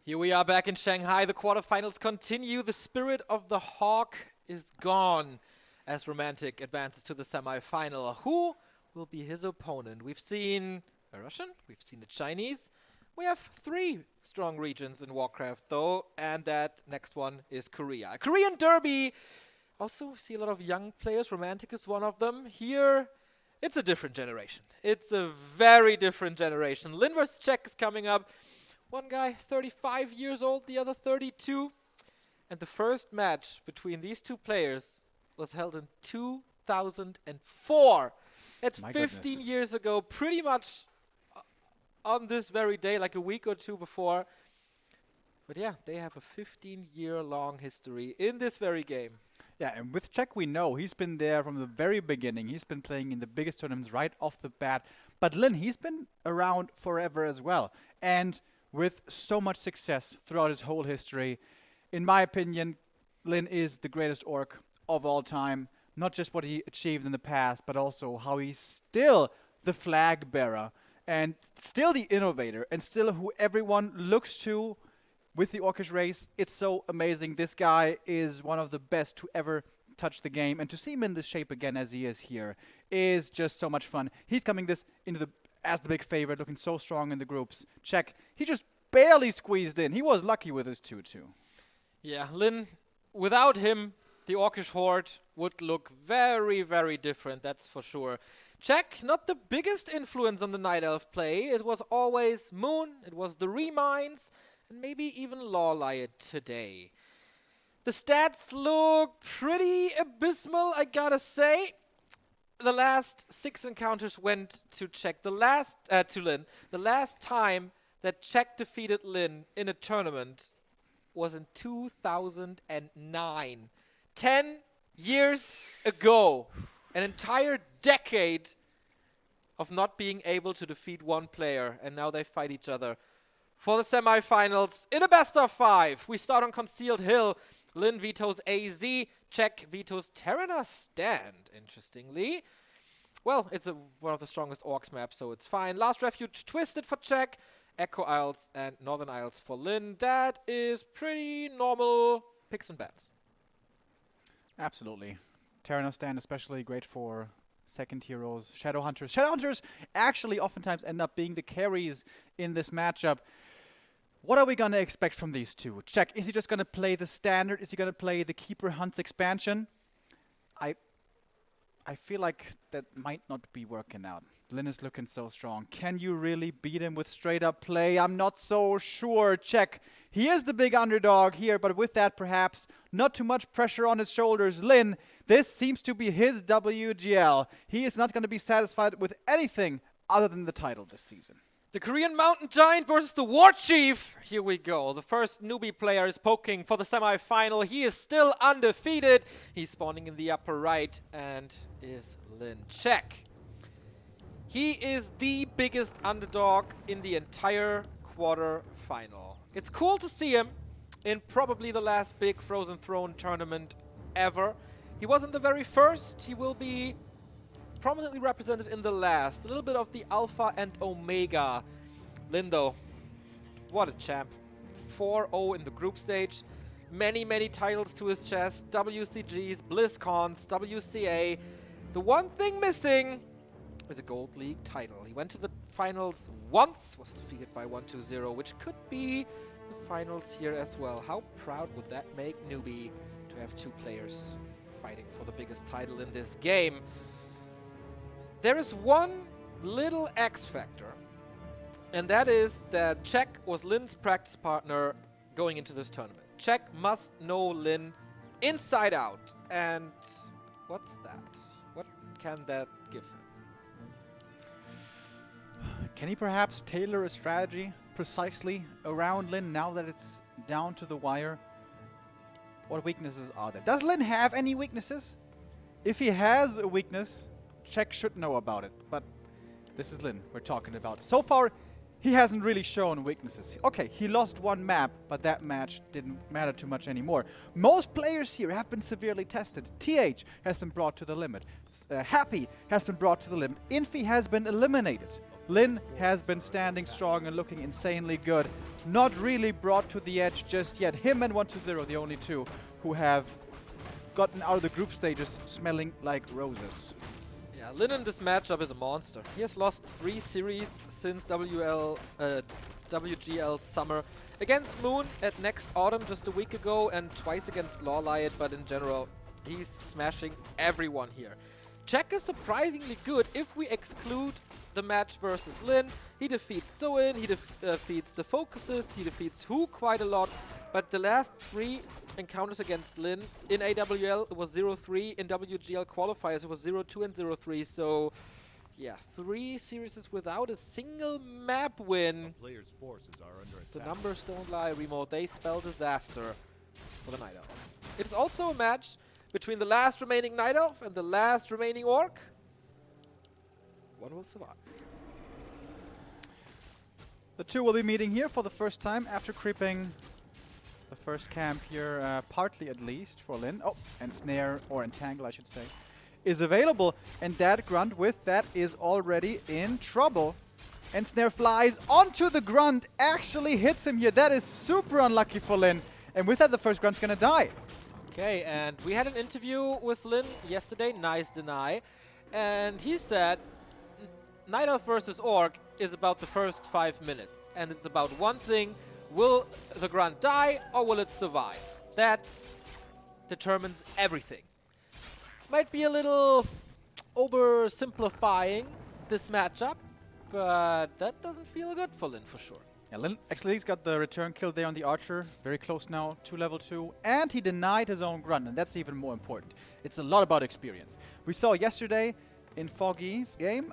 Here we are back in Shanghai. The quarterfinals continue. The spirit of the Hawk is gone as Romantic advances to the semi-final. Who will be his opponent? We've seen a Russian, we've seen a Chinese. We have 3 strong regions in Warcraft though, and that next one is Korea. Korean Derby. Also see a lot of young players. Romantic is one of them. Here, it's a different generation. It's a very different generation. Lin vs. Czech is coming up. One guy 35 years old, the other 32. And the first match between these 2 players was held in 2004. That's 15 years ago, pretty much on this very day, like a week or 2 before. But yeah, they have a 15-year-long history in this very game. Yeah, and with Czech we know he's been there from the very beginning. He's been playing in the biggest tournaments right off the bat. But Lin, he's been around forever as well. And with so much success throughout his whole history, in my opinion, Lin is the greatest orc of all time. Not just what he achieved in the past, but also how he's still the flag bearer and still the innovator and still who everyone looks to with the Orcish race. It's so amazing. This guy is one of the best to ever touch the game, and to see him in this shape again as he is here is just so much fun. He's coming as the big favorite, looking so strong in the groups. Czech, he just barely squeezed in. He was lucky with his 2-2. Yeah, Lin, without him, the Orcish Horde would look very, very different, that's for sure. Czech, not the biggest influence on the Night Elf play. It was always Moon, it was the Remines, and maybe even Lawlight today. The stats look pretty abysmal, I gotta say. The last 6 encounters went to Czech. To Lin. The last time that Czech defeated Lin in a tournament was in 2009. 10 years ago. An entire decade of not being able to defeat one player, and now they fight each other for the semifinals in a best of 5. We start on Concealed Hill. Lin vetoes AZ. Czech vetoes Terranar Stand, interestingly. Well, it's one of the strongest Orcs maps, so it's fine. Last Refuge Twisted for Czech. Echo Isles and Northern Isles for Lin. That is pretty normal picks and bans. Absolutely. Terranar Stand especially great for second heroes. Shadowhunters. Shadowhunters actually oftentimes end up being the carries in this matchup. What are we going to expect from these 2? Czech, is he just going to play the standard? Is he going to play the Keeper Hunts expansion? I feel like that might not be working out. Lin is looking so strong. Can you really beat him with straight up play? I'm not so sure. Czech, he is the big underdog here, but with that perhaps not too much pressure on his shoulders. Lin, this seems to be his WGL. He is not going to be satisfied with anything other than the title this season. The Korean Mountain Giant versus the War Chief. Here we go. The first newbie player is poking for the semi-final. He is still undefeated. He's spawning in the upper right and is Lin. Czech. He is the biggest underdog in the entire quarter-final. It's cool to see him in probably the last big Frozen Throne tournament ever. He wasn't the very first. He will be prominently represented in the last. A little bit of the Alpha and Omega. Lindo, what a champ. 4-0 in the group stage. Many, many titles to his chest. WCGs, BlizzCons, WCA. The one thing missing is a Gold League title. He went to the finals once, was defeated by 1-2-0, which could be the finals here as well. How proud would that make Newbie to have 2 players fighting for the biggest title in this game? There is one little X factor, and that is that Czech was Lin's practice partner going into this tournament. Czech must know Lin inside out. And what's that? What can that give him? Can he perhaps tailor a strategy precisely around Lin now that it's down to the wire? What weaknesses are there? Does Lin have any weaknesses? If he has a weakness, Czech should know about it, but this is Lin we're talking about. So far, he hasn't really shown weaknesses. Okay, he lost one map, but that match didn't matter too much anymore. Most players here have been severely tested. TH has been brought to the limit. Happy has been brought to the limit. Infi has been eliminated. Lin has been standing strong and looking insanely good. Not really brought to the edge just yet. Him and 120, the only two who have gotten out of the group stages smelling like roses. Yeah, Lin in this matchup is a monster. He has lost 3 series since WGL Summer. Against Moon at Next Autumn just a week ago, and twice against Lawliot, but in general, he's smashing everyone here. Jack is surprisingly good if we exclude the match versus Lin. He defeats Soin, he defeats the Focuses, he defeats Hu quite a lot, but the last 3 encounters against Lin in AWL it was 0-3, in WGL qualifiers it was 0-2 and 0-3, so yeah, 3 series without a single map win. Players' forces are under attack. The numbers don't lie, Remo. They spell disaster for the Night Elf. It's also a match between the last remaining Night Elf and the last remaining Orc. One will survive. The two will be meeting here for the first time after creeping the first camp here, partly at least for Lin. Oh, and Snare, or Entangle I should say, is available. And that Grunt with that is already in trouble. And Snare flies onto the Grunt, actually hits him here. That is super unlucky for Lin. And with that, the first Grunt's gonna die. Okay, and we had an interview with Lin yesterday, nice deny, and he said Night Elf versus Orc is about the first 5 minutes, and it's about one thing: will the Grunt die or will it survive? That determines everything. Might be a little oversimplifying this matchup, but that doesn't feel good for Lin for sure. Yeah, Lin actually he's got the return kill there on the Archer, very close now to level 2, and he denied his own Grunt, and that's even more important. It's a lot about experience. We saw yesterday in Foggy's game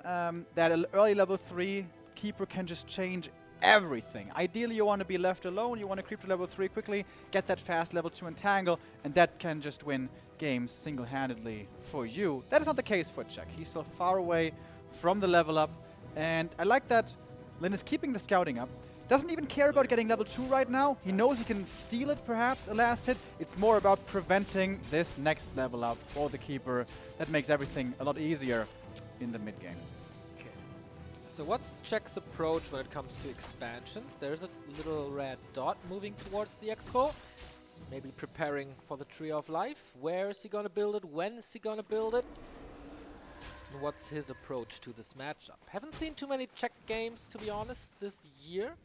that an early level 3 keeper can just change everything. Ideally you want to be left alone, you want to creep to level 3 quickly, get that fast level 2 entangle, and that can just win games single-handedly for you. That is not the case for Czech. He's still far away from the level up, and I like that Lin is keeping the scouting up. Doesn't even care about getting level 2 right now. He knows he can steal it, perhaps, a last hit. It's more about preventing this next level up for the keeper. That makes everything a lot easier in the mid-game. Okay. So what's Czech's approach when it comes to expansions? There's a little red dot moving towards the expo. Maybe preparing for the Tree of Life. Where is he going to build it? When is he going to build it? And what's his approach to this matchup? Haven't seen too many Czech games, to be honest, this year.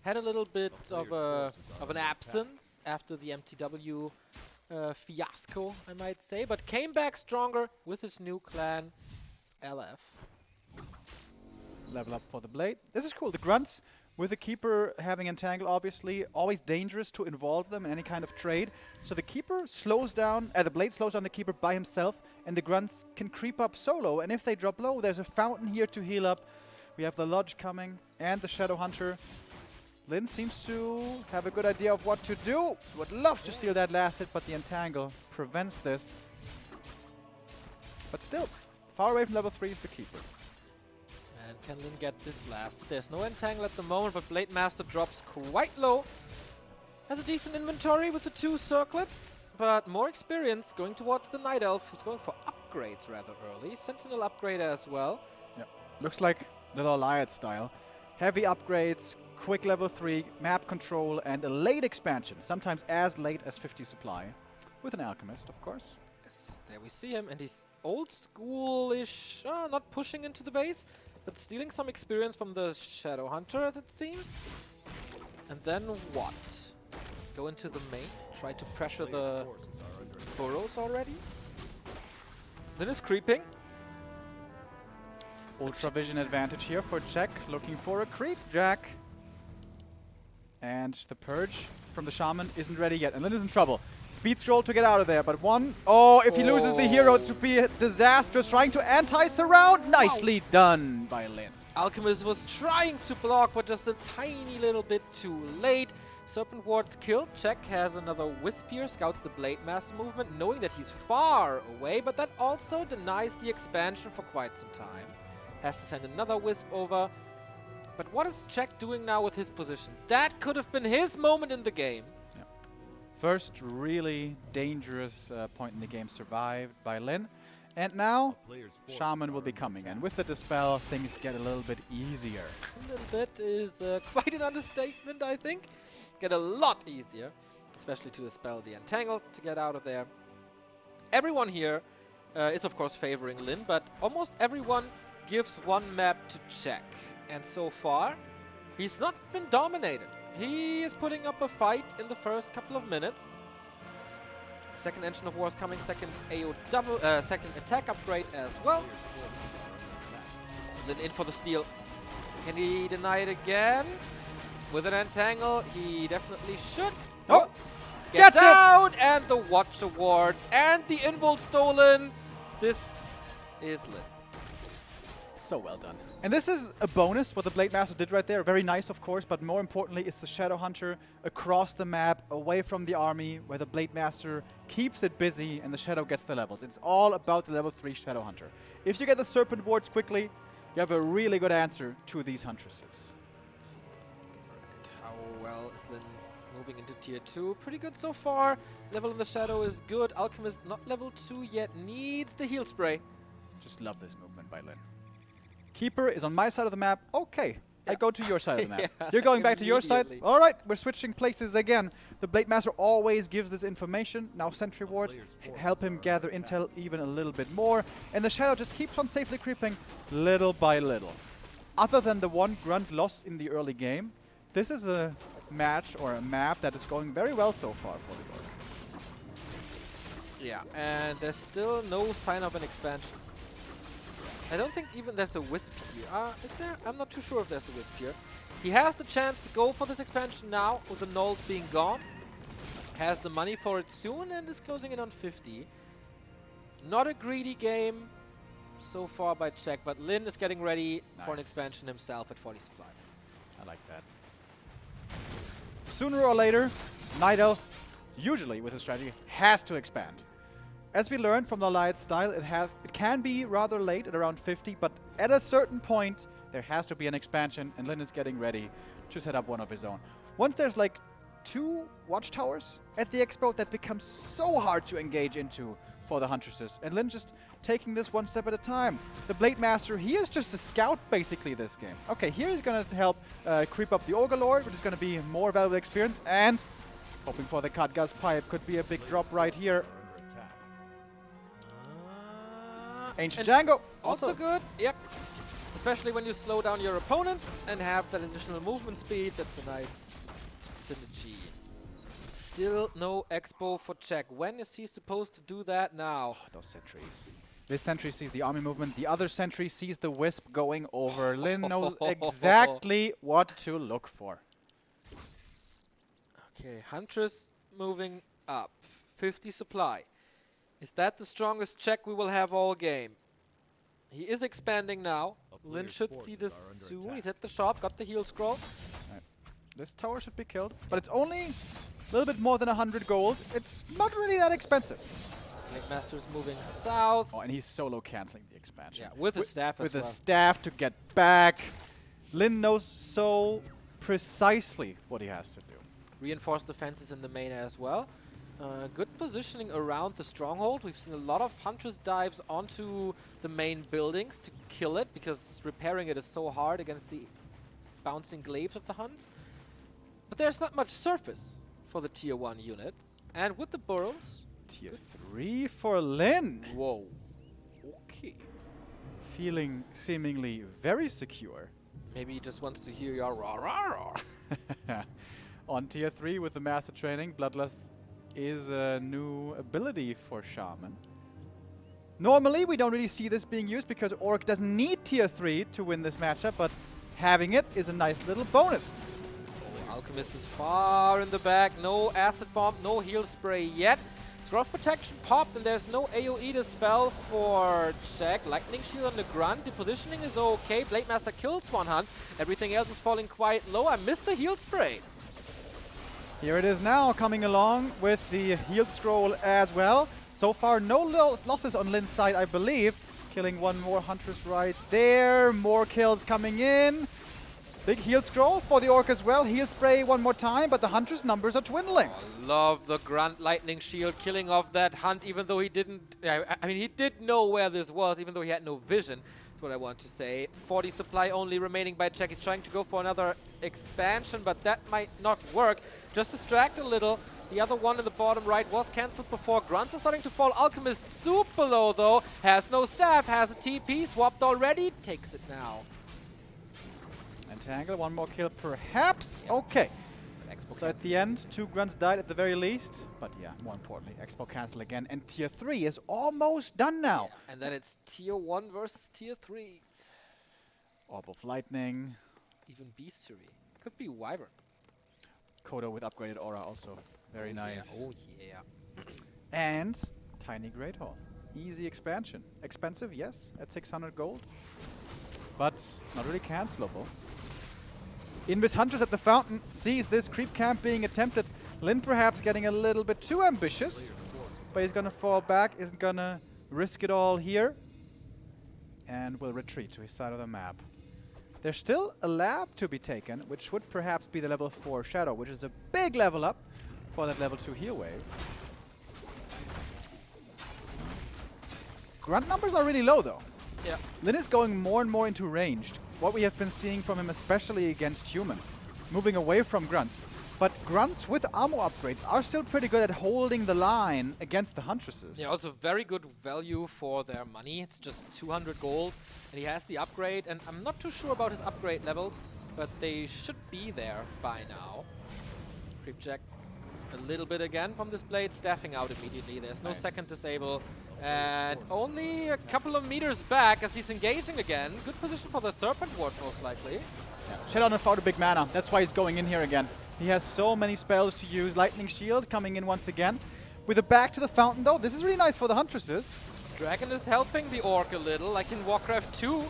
Had a little bit of an absence after the MTW fiasco, I might say, but came back stronger with his new clan, LF. Level up for the Blade. This is cool. The Grunts, with the Keeper having Entangle, obviously, always dangerous to involve them in any kind of trade. So the Keeper slows down, the Blade slows down the Keeper by himself, and the Grunts can creep up solo. And if they drop low, there's a fountain here to heal up. We have the Lodge coming, and the Shadow Hunter. Lin seems to have a good idea of what to do. Would love to steal that last hit, but the Entangle prevents this. But still, far away from level 3 is the Keeper. And can Lin get this last? There's no Entangle at the moment, but Blade Master drops quite low. Has a decent inventory with the 2 circlets, but more experience going towards the Night Elf, who's going for upgrades rather early. Sentinel upgrade as well. Yeah, looks like the Lawliot style. Heavy upgrades, quick level 3, map control, and a late expansion, sometimes as late as 50 supply, with an Alchemist, of course. Yes, there we see him, and he's old school-ish, not pushing into the base, but stealing some experience from the Shadow Hunter, as it seems. And then what? Go into the main, try to pressure the burrows already. Then is creeping. Ultra vision advantage here for Czech, looking for a creep jack. And the Purge from the Shaman isn't ready yet, and Lin is in trouble. Speed scroll to get out of there, but if he loses the hero, it would be disastrous. Trying to anti-surround, nicely done by Lin. Alchemist was trying to block, but just a tiny little bit too late. Serpent Ward's killed. Czech has another Wisp here, scouts the Blade Master movement, knowing that he's far away, but that also denies the expansion for quite some time. Has to send another Wisp over. But what is Czech doing now with his position? That could have been his moment in the game. Yeah. First really dangerous point in the game survived by Lin. And now, Shaman will be coming. And with the Dispel, things get a little bit easier. A little bit is quite an understatement, I think. Get a lot easier, especially to dispel the Entangle to get out of there. Everyone here is, of course, favoring Lin, but almost everyone gives one map to check. And so far, he's not been dominated. He is putting up a fight in the first couple of minutes. Second Engine of War is coming, second attack upgrade as well. Lin in for the steal. Can he deny it again? With an Entangle, he definitely should. Oh! Gets out! And the Watch Awards and the Invul stolen. This is Lin. So well done. And this is a bonus, what the Blade Master did right there. Very nice, of course, but more importantly, it's the Shadow Hunter across the map, away from the army, where the Blade Master keeps it busy and the Shadow gets the levels. It's all about the level 3 Shadow Hunter. If you get the Serpent Wards quickly, you have a really good answer to these Huntresses. How well is Lin moving into tier 2? Pretty good so far. Level in the Shadow is good. Alchemist not level 2 yet, needs the heal spray. Just love this movement by Lin. Keeper is on my side of the map. Okay, I go to your side of the map. Yeah, You're going back to your side. immediately. All right, we're switching places again. The Blade Master always gives this information. Now Sentry Wards help him gather intel even a little bit more. And the Shadow just keeps on safely creeping little by little. Other than the one grunt lost in the early game, this is a match or a map that is going very well so far for the Orc. Yeah, and there's still no sign of an expansion. I don't think even there's a Wisp here. Is there? I'm not too sure if there's a Wisp here. He has the chance to go for this expansion now, with the Knolls being gone. Has the money for it soon and is closing in on 50. Not a greedy game so far by Czech, but Lin is getting ready for an Nice. expansion himself at 40 supply. I like that. Sooner or later, Night Elf, usually with a strategy, has to expand. As we learned from the Allied style, it can be rather late at around 50, but at a certain point, there has to be an expansion, and Lin is getting ready to set up one of his own. Once there's like 2 watchtowers at the expo, that becomes so hard to engage into for the Huntresses, and Lin just taking this one step at a time. The Blade Master, he is just a scout basically this game. Okay, here he's going to help creep up the Ogre Lord, which is going to be more valuable experience, and hoping for the Khadga's Pipe could be a big drop right here. Ancient Django, Also good, yep. Especially when you slow down your opponents and have that additional movement speed. That's a nice synergy. Still no expo for Czech. When is he supposed to do that now? Oh, those sentries. This sentry sees the army movement. The other sentry sees the Wisp going over. Lin knows exactly what to look for. Okay, Huntress moving up. 50 supply. Is that the strongest Czech we will have all game? He is expanding now. Lin should see this soon. He's at the shop, got the heal scroll. Right. This tower should be killed, but it's only a little bit more than 100 gold. It's not really that expensive. Blade Master's moving south. Oh, and he's solo canceling the expansion. Yeah, with the staff as with well. the staff to get back. Lin knows so precisely what he has to do. Reinforced defenses in the main as well. Good positioning around the stronghold. We've seen a lot of Huntress dives onto the main buildings to kill it, because repairing it is so hard against the bouncing glaives of the Huns. But there's not much surface for the tier 1 units. And with the burrows... Tier 3 for Lin. Whoa. Okay. Feeling seemingly very secure. Maybe he just wants to hear your rah rah rah. On tier 3 with the Master Training, Bloodlust is a new ability for Shaman. Normally, we don't really see this being used because Orc doesn't need tier 3 to win this matchup, but having it is a nice little bonus. Oh, Alchemist is far in the back. No Acid Bomb, no Heal Spray yet. Thrust Protection popped, and there's no AoE dispel for Czech. Lightning Shield on the Grunt. The positioning is okay. Blade Master kills one Hunt. Everything else is falling quite low. I missed the Heal Spray. Here it is now, coming along with the heal scroll as well. So far, no losses on Lin's side, I believe. Killing one more Huntress right there. More kills coming in. Big heal scroll for the Orc as well. Heal spray one more time, but the Hunter's numbers are dwindling. Oh, love the Grunt Lightning Shield killing off that Hunt, even though he didn't... I mean, he did know where this was, even though he had no vision. That's what I want to say. 40 supply only remaining by Czech. He's trying to go for another expansion, but that might not work. Just distract a little. The other one in the bottom right was cancelled before. Grunts are starting to fall. Alchemist super low, though. Has no staff, has a TP, swapped already. Takes it now. Entangle, one more kill perhaps. Yep. Okay. So at the end, 2 Grunts died at the very least. But yeah, more importantly, Expo cancel again. And Tier 3 is almost done now. Yeah. And then it's Tier 1 versus Tier 3. Orb of Lightning. Even Beastery. Could be Wyvern. Kodo with upgraded aura also. Very nice. Yeah. Oh yeah. And Tiny Great Hall. Easy expansion. Expensive, yes, at 600 gold. But not really cancelable. Invis Hunters at the fountain sees this creep camp being attempted. Lin perhaps getting a little bit too ambitious. But he's gonna fall back, isn't gonna risk it all here. And will retreat to his side of the map. There's still a lab to be taken, which would perhaps be the level 4 Shadow, which is a big level up for that level 2 heal wave. Grunt numbers are really low though. Yeah. Lin is going more and more into ranged. What we have been seeing from him, especially against human. Moving away from grunts. But grunts with ammo upgrades are still pretty good at holding the line against the huntresses. Yeah, also very good value for their money. It's just 200 gold. And he has the upgrade. And I'm not too sure about his upgrade levels, but they should be there by now. Creep check a little bit again from this blade, staffing out immediately. There's no second disable. And only a couple of meters back as he's engaging again. Good position for the Serpent Wards, most likely. Yeah. Shadow found a big mana. That's why he's going in here again. He has so many spells to use. Lightning Shield coming in once again. With a back to the fountain, though. This is really nice for the Huntresses. Dragon is helping the Orc a little, like in Warcraft 2.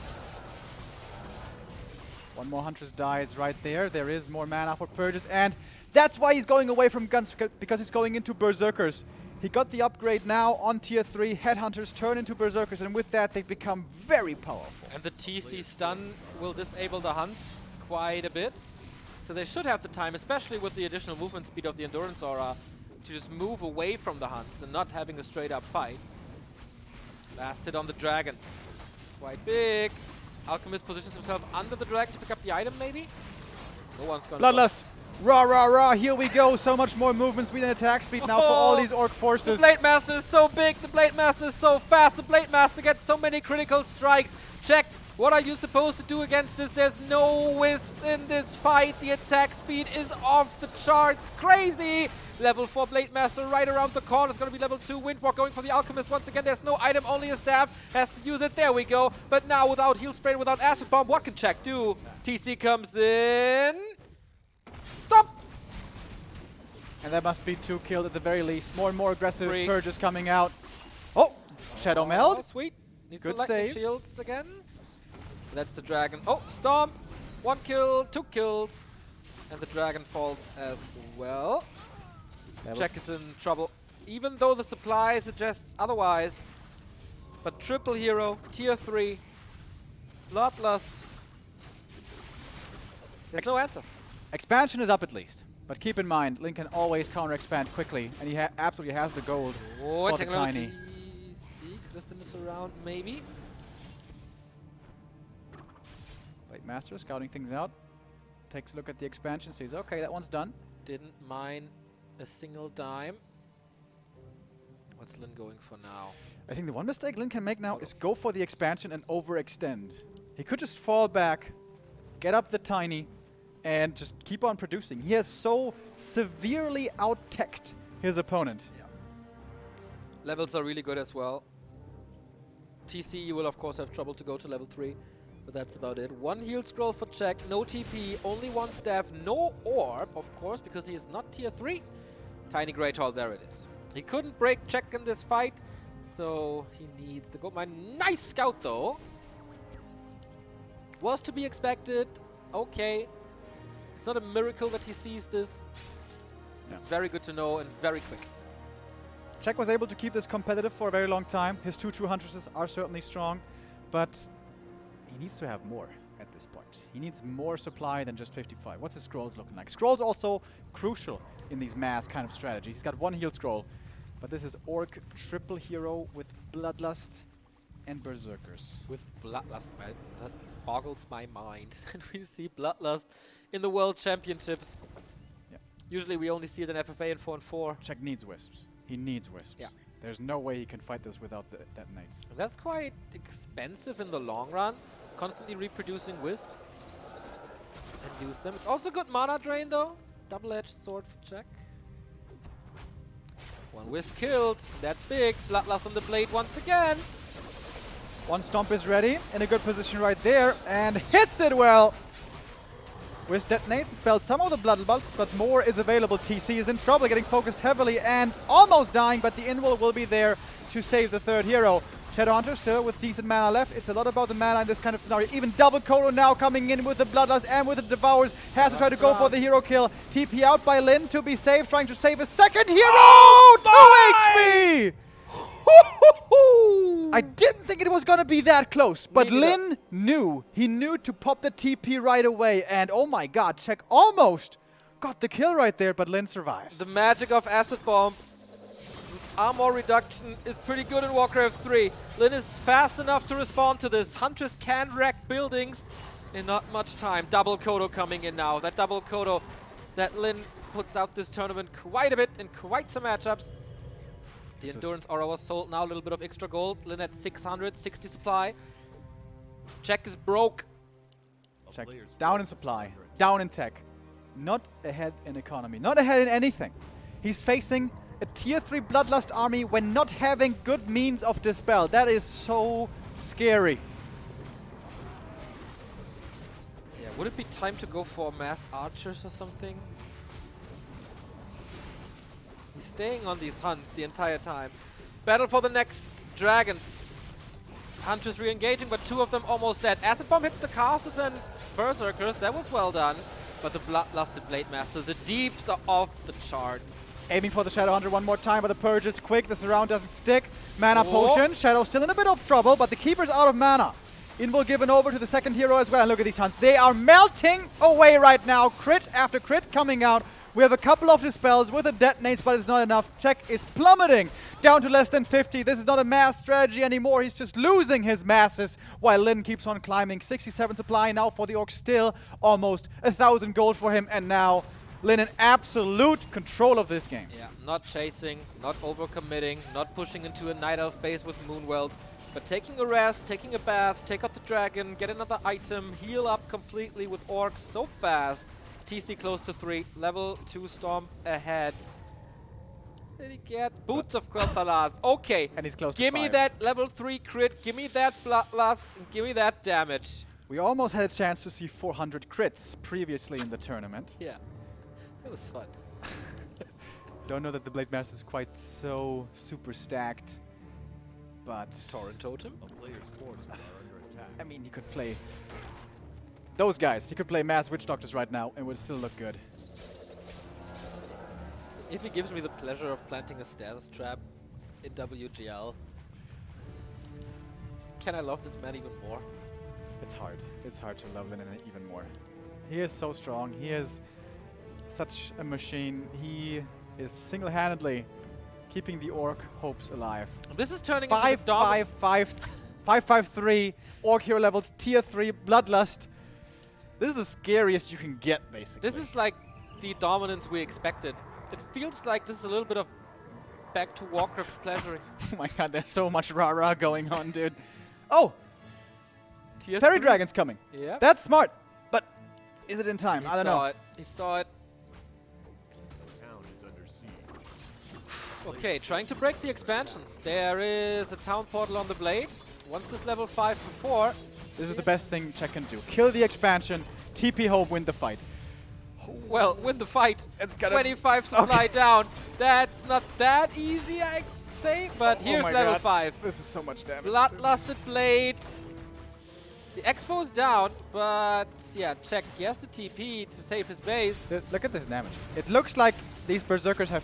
One more Huntress dies right there. There is more mana for Purges. And that's why he's going away from guns, because he's going into Berserkers. He got the upgrade now on Tier 3. Headhunters turn into Berserkers, and with that, they become very powerful. And the TC stun will disable the Hunts quite a bit. So they should have the time, especially with the additional movement speed of the Endurance Aura, to just move away from the Hunts and not having a straight-up fight. Last hit on the Dragon. Quite big. Alchemist positions himself under the Dragon to pick up the item, maybe? No one's gonna... Bloodlust! Rah, rah, rah, here we go. So much more movement speed and attack speed now for all these Orc forces. The Blade Master is so big, the Blade Master is so fast, the Blade Master gets so many critical strikes. Check, what are you supposed to do against this? There's no wisps in this fight. The attack speed is off the charts. Crazy! Level 4 Blade Master right around the corner. It's going to be level 2 Windwalk going for the Alchemist. Once again, there's no item, only a staff. Has to use it. There we go. But now without Heal Spray, without Acid Bomb, what can Check do? TC comes in. Stop! And that must be 2 killed at the very least. More and more aggressive Purges coming out. Oh! Shadow Meld. Oh, sweet. Needs Good some lightning saves. shields again. That's the Dragon. Oh, Stomp! 1 kill, 2 kills. And the Dragon falls as well. Check is in trouble. Even though the supply suggests otherwise. But triple hero, Tier 3. Bloodlust. There's no answer. Expansion is up at least. But keep in mind, Link can always counter-expand quickly, and he absolutely has the gold for the Tiny. Could have been this around, maybe. Blade Master scouting things out. Takes a look at the expansion, says, okay, that one's done. Didn't mine a single dime. What's Lin going for now? I think the one mistake Lin can make now is go for the expansion and overextend. He could just fall back, get up the Tiny, and just keep on producing. He has so severely out-teched his opponent. Yeah. Levels are really good as well. TC, you will of course have trouble to go to level 3, but that's about it. 1 heal scroll for Check, no TP, only 1 staff, no orb, of course, because he is not Tier 3. Tiny Great Hall, there it is. He couldn't break Check in this fight, so he needs the gold mine. Nice scout though! Was to be expected, okay. It's not a miracle that he sees this. Yeah. Very good to know and very quick. Check was able to keep this competitive for a very long time. His 2 true Huntresses are certainly strong, but he needs to have more at this this point. He needs more supply than just 55. What's his scrolls looking like? Scrolls also crucial in these mass kind of strategies. He's got one heal scroll, but this is Orc triple hero with Bloodlust and Berserkers. With Bloodlust, man, that boggles my mind. And we see Bloodlust in the World Championships. Yeah. Usually we only see it in FFA and 4-on-4. Czech needs wisps. He needs wisps. Yeah. There's no way he can fight this without the detonates. And that's quite expensive in the long run, constantly reproducing wisps and use them. It's also good mana drain though. Double-edged sword for Czech. One wisp killed. That's big. Bloodlust on the blade once again. One stomp is ready, in a good position right there, and hits it well. With detonates, dispelled some of the blood bolts, but more is available. TC is in trouble, getting focused heavily and almost dying, but the invul will be there to save the third hero. Shadowhunter still with decent mana left. It's a lot about the mana in this kind of scenario. Even Double Kodo now coming in with the Bloodlust and with the Devours. Has to try to go for the hero kill. TP out by Lin to be safe, trying to save a second hero! 2 HP! I didn't think it was going to be that close, but Lin knew. He knew to pop the TP right away, and oh my god, Czech almost got the kill right there, but Lin survives. The magic of Acid Bomb. Armor reduction is pretty good in Warcraft 3. Lin is fast enough to respond to this. Huntress can wreck buildings in not much time. Double Kodo coming in now. That Double Kodo that Lin puts out this tournament quite a bit in quite some matchups. The Endurance Aura was sold now, a little bit of extra gold. Lin at 660 supply. Czech is broke. Czech down in supply, down in tech. Not ahead in economy, not ahead in anything. He's facing a tier 3 Bloodlust army when not having good means of dispel. That is so scary. Yeah, would it be time to go for mass archers or something? He's staying on these hunts the entire time. Battle for the next dragon. Huntress re-engaging, but 2 of them almost dead. Acid Bomb hits the casters and Berserkers. That was well done. But the Bloodlusted Blade Master, the deeps are off the charts. Aiming for the Shadowhunter one more time, but the Purge is quick. The surround doesn't stick. Mana potion. Shadow still in a bit of trouble, but the Keeper's out of mana. Invul given over to the second hero as well. Look at these hunts. They are melting away right now. Crit after crit coming out. We have a couple of dispels with the detonates, but it's not enough. Czech is plummeting down to less than 50. This is not a mass strategy anymore. He's just losing his masses while Lin keeps on climbing. 67 supply now for the Orc, still almost 1,000 gold for him. And now Lin in absolute control of this game. Yeah, not chasing, not overcommitting, not pushing into a Night Elf base with Moonwells, but taking a rest, taking a bath, take out the dragon, get another item, heal up completely with Orcs so fast. TC close to 3, level 2 Storm ahead. Did he get Boots of Quel'Thalas? Okay, And he's close to give me 5. that level 3 crit, give me that Bloodlust, and give me that damage. We almost had a chance to see 400 crits previously in the tournament. Yeah, it was fun. Don't know that the Blade Master is quite so super stacked, but Torrent Totem? I mean, he could play those guys. He could play Mass Witch Doctors right now and would still look good. If he gives me the pleasure of planting a stasis trap in WGL, can I love this man even more? It's hard. It's hard to love Linen even more. He is so strong. He is such a machine. He is single-handedly keeping the Orc hopes alive. This is turning into the dominant. 5-5-3, Orc hero levels, tier 3, Bloodlust. This is the scariest you can get, basically. This is like the dominance we expected. It feels like this is a little bit of back to Warcraft pleasuring. Oh my god, there's so much rah-rah going on, dude. Oh! Tier Fairy 3? Dragon's coming. Yeah. That's smart, but is it in time? I don't know. He saw it. Okay, trying to break the expansion. There is a town portal on the blade. Once this level 5 before. This is the best thing Czech can do. Kill the expansion, TP home, win the fight. Well, win the fight. It's gonna 25 supply down. That's not that easy, I'd say, but here's my level god. 5. This is so much damage. Bloodlusted Blade. The Expo's down, but yeah, Czech, he has the TP to save his base. Look at this damage. It looks like these Berserkers have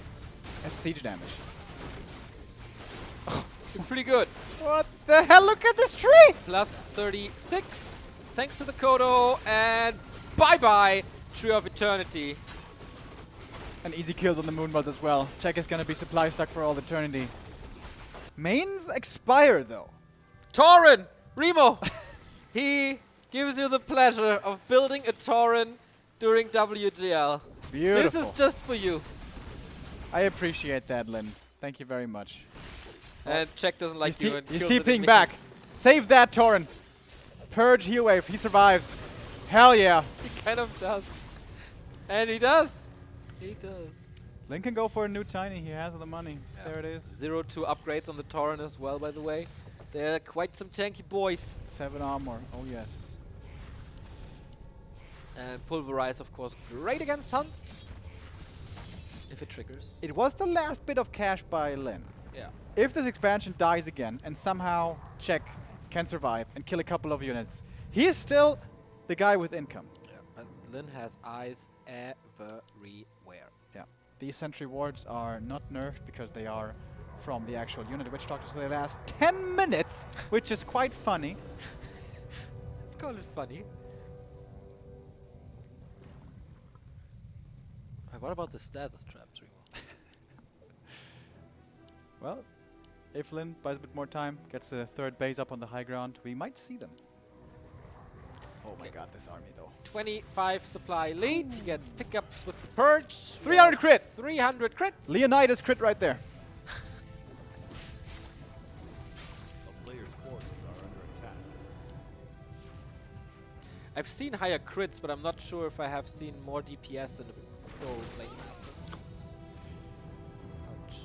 siege damage. It's pretty good. What the hell? Look at this tree! Plus 36. thanks to the Kodo, and bye-bye, Tree of Eternity. And easy kills on the Moonballs as well. Czech is gonna be supply stuck for all eternity. Mains expire though. Tauren! Remo! He gives you the pleasure of building a Tauren during WGL. Beautiful. This is just for you. I appreciate that, Lin. Thank you very much. And Czech doesn't like you. And He's kills it TPing immediately. back. Save that, Tauren. Purge heal wave. He survives. Hell yeah. He kind of does. And he does. He does. Lin can go for a new Tiny. He has the money. Yeah. There it is. 0-2 upgrades on the Tauren as well, by the way. They're quite some tanky boys. 7 armor. Oh, yes. And Pulverize, of course, great against Hunts. If it triggers. It was the last bit of cash by Lin. Yeah. If this expansion dies again and somehow Czech can survive and kill a couple of units, he is still the guy with income. Yeah. But Lin has eyes everywhere. Yeah. These sentry wards are not nerfed because they are from the actual unit Witch Doctor, so they last 10 minutes, which is quite funny. Let's call it funny. What about the status traps, Remo? Well, if Lin buys a bit more time, gets the third base up on the high ground, we might see them. Oh my god, this army though. 25 supply lead. He gets pickups with the Purge. 300 crit! 300 crits. Leonidas crit right there. The player's forces are under attack. I've seen higher crits, but I'm not sure if I have seen more DPS in a pro Blade Master. Ouch.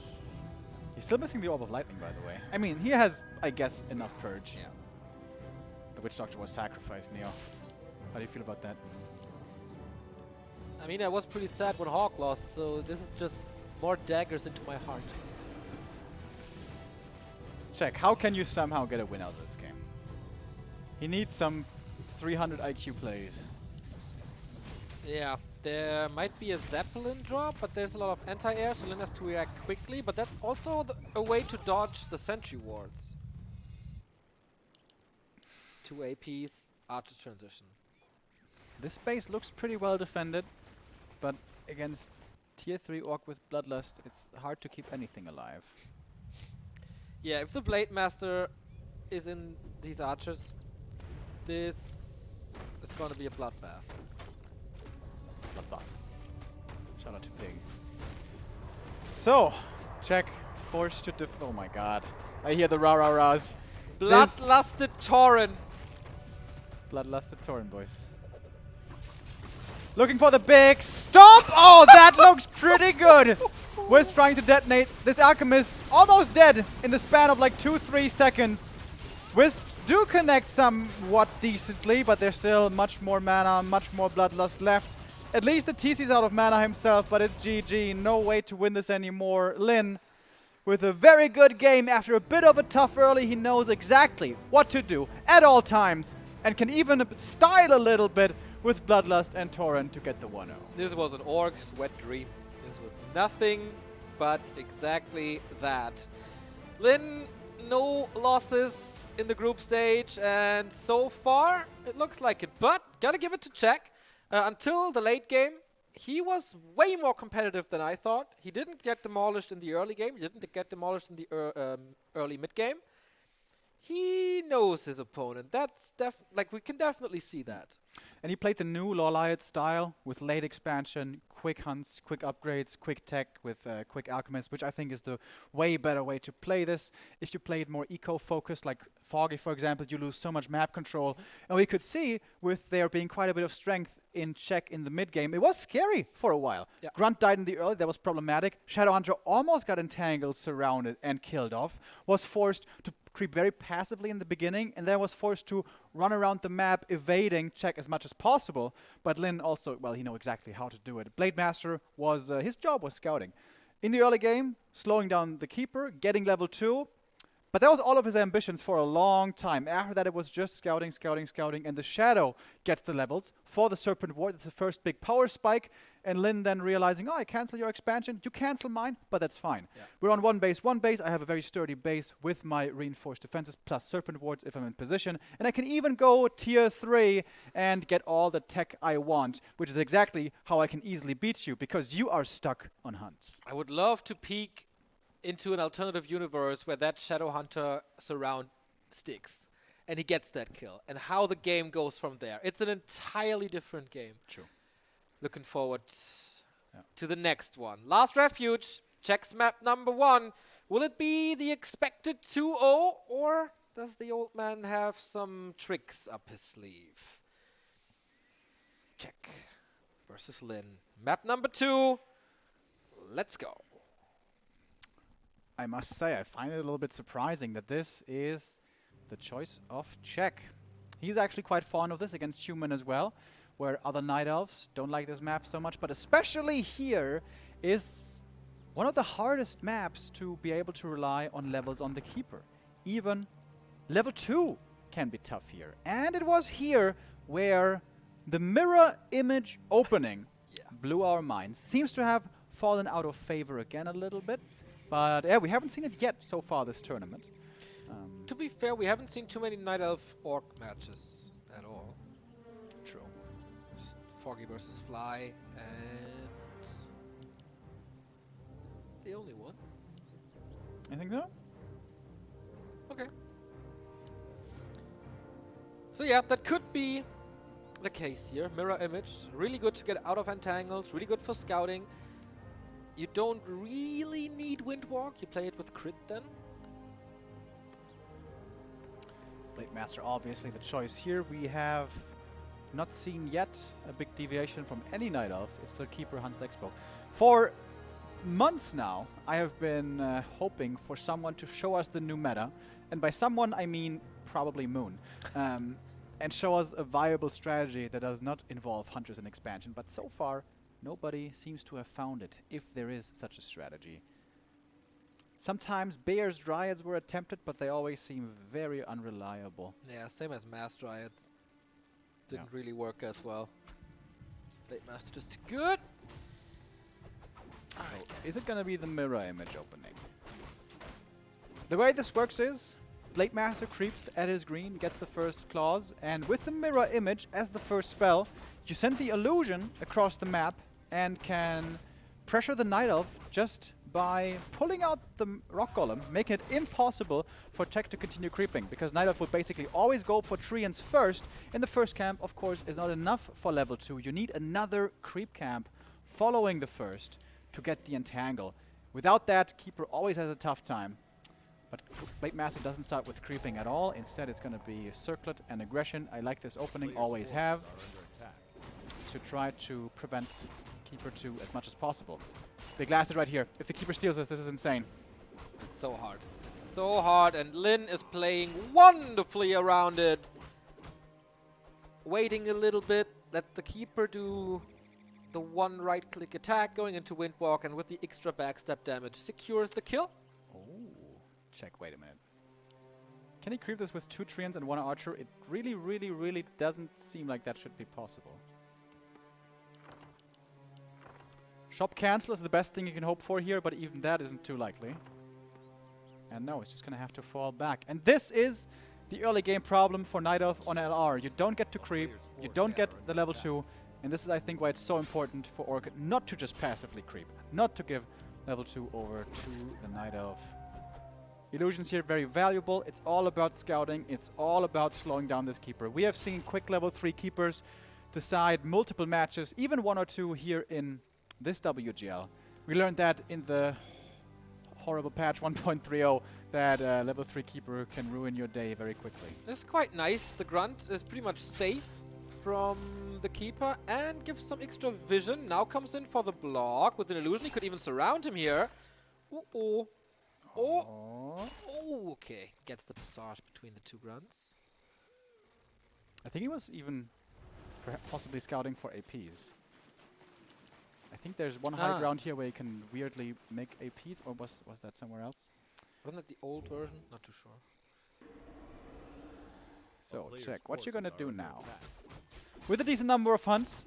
He's still missing the Orb of Lightning, by the way. I mean, he has, I guess, enough Purge. Yeah. The Witch Doctor was sacrificed, Neo. How do you feel about that? I mean, I was pretty sad when Hawk lost, so this is just more daggers into my heart. Check, how can you somehow get a win out of this game? He needs some 300 IQ plays. Yeah, there might be a Zeppelin drop, but there's a lot of anti-air, so Lin has to react quickly, but that's also a way to dodge the sentry wards. 2 APs, Archer transition. This base looks pretty well defended, but against tier 3 Orc with Bloodlust, it's hard to keep anything alive. Yeah, if the Blade Master is in these archers, this is gonna be a bloodbath. Bloodbath. Shout out to Pig. So, check, forced to oh my god. I hear the rah-rah-rahs. Bloodlusted Tauren! Bloodlusted Tauren, boys. Looking for the big stomp! Oh, that looks pretty good! Wisp trying to detonate. This Alchemist almost dead in the span of like 2-3 seconds. Wisps do connect somewhat decently, but there's still much more mana, much more Bloodlust left. At least the TC's out of mana himself, but it's GG. No way to win this anymore. Lin, with a very good game after a bit of a tough early, he knows exactly what to do at all times and can even style a little bit with Bloodlust and Tauren to get the 1-0. This was an Orc's wet dream. This was nothing but exactly that. Lin, no losses in the group stage, and so far it looks like it. But gotta give it to Czech. Until the late game, he was way more competitive than I thought. He didn't get demolished in the early game. He didn't get demolished in the early mid game. He knows his opponent. That's like we can definitely see that. And he played the new Lawliot style with late expansion, quick hunts, quick upgrades, quick tech with quick alchemist, which I think is the way better way to play this. If you play it more eco-focused, like Foggy, for example, you lose so much map control. And we could see with there being quite a bit of strength in Czech in the mid game, it was scary for a while. Yeah. Grunt died in the early, that was problematic. Shadowhunter almost got entangled, surrounded, and killed off. Was forced to creep very passively in the beginning, and then was forced to run around the map, evading Czech as much as possible. But Lin also, well, he knew exactly how to do it. Blade Master was, his job was scouting. In the early game, slowing down the Keeper, getting level 2, But that was all of his ambitions for a long time. After that, it was just scouting, scouting, scouting, and the Shadow gets the levels for the Serpent Ward. It's the first big power spike, and Lin then realizing, oh, I cancel your expansion, you cancel mine, but that's fine. Yeah. We're on one base. I have a very sturdy base with my reinforced defenses plus Serpent Wards if I'm in position, and I can even go tier 3 and get all the tech I want, which is exactly how I can easily beat you, because you are stuck on hunts. I would love to peek into an alternative universe where that Shadow Hunter surround sticks and he gets that kill, and how the game goes from there. It's an entirely different game. True. Looking forward to the next one. Last Refuge, checks map number 1. Will it be the expected 2-0, or does the old man have some tricks up his sleeve? Check versus Lin. Map number 2. Let's go. I must say, I find it a little bit surprising that this is the choice of Czech. He's actually quite fond of this against human as well, where other Night Elves don't like this map so much, but especially here is one of the hardest maps to be able to rely on levels on the Keeper. Even level 2 can be tough here. And it was here where the mirror image opening blew our minds. Seems to have fallen out of favor again a little bit. But yeah, we haven't seen it yet so far this tournament. To be fair, we haven't seen too many Night Elf Orc matches at all. True. Just Foggy versus Fly, and the only one. I think so. Okay. So yeah, that could be the case here. Mirror image, really good to get out of entangles, really good for scouting. You don't really need Windwalk. You play it with crit then. Blade Master, obviously the choice here. We have not seen yet a big deviation from any Night Elf. It's the Keeper Hunts Expo. For months now, I have been hoping for someone to show us the new meta. And by someone, I mean probably Moon. And show us a viable strategy that does not involve Hunters and expansion. But so far, nobody seems to have found it, if there is such a strategy. Sometimes Bears Dryads were attempted, but they always seem very unreliable. Yeah, same as Mass Dryads. Didn't really work as well. Blade Master just good. So is it going to be the mirror image opening? The way this works is Blade Master creeps at his green, gets the first clause, and with the mirror image as the first spell, you send the illusion across the map and can pressure the Night Elf just by pulling out the Rock Golem, making it impossible for Tech to continue creeping, because Night Elf will basically always go for treants first, and the first camp, of course, is not enough for level 2. You need another creep camp following the first to get the entangle. Without that, Keeper always has a tough time. But Blade Master doesn't start with creeping at all. Instead, it's going to be Circlet and Aggression. I like this opening, always have, to try to prevent Keeper 2 as much as possible. Big lasted right here. If the Keeper steals this is insane. It's so hard. So hard, and Lin is playing wonderfully around it. Waiting a little bit, let the Keeper do the one right-click attack, going into Windwalk, and with the extra backstab damage, secures the kill. Check, wait a minute. Can he creep this with 2 treants and 1 archer? It really, really, really doesn't seem like that should be possible. Shop cancel is the best thing you can hope for here, but even that isn't too likely. And no, it's just going to have to fall back. And this is the early game problem for Night Elf on LR. You don't get to creep, you don't get the level 2, and this is, I think, why it's so important for Orc not to just passively creep, not to give level 2 over to the Night Elf. Illusions here very valuable. It's all about scouting. It's all about slowing down this Keeper. We have seen quick level 3 Keepers decide multiple matches, even 1 or 2 here in this WGL. We learned that in the horrible patch 1.30 that level 3 Keeper can ruin your day very quickly. This is quite nice. The Grunt is pretty much safe from the Keeper and gives some extra vision. Now comes in for the block with an illusion. He could even surround him here. Uh-oh. Oh, okay. Gets the passage between the 2 Grunts. I think he was even possibly scouting for APs. I think there's one high ground here where you can weirdly make APs, or was that somewhere else? Wasn't it the old version? Not too sure. So player's check. What you forces gonna are do under now? attack. With a decent number of hunts,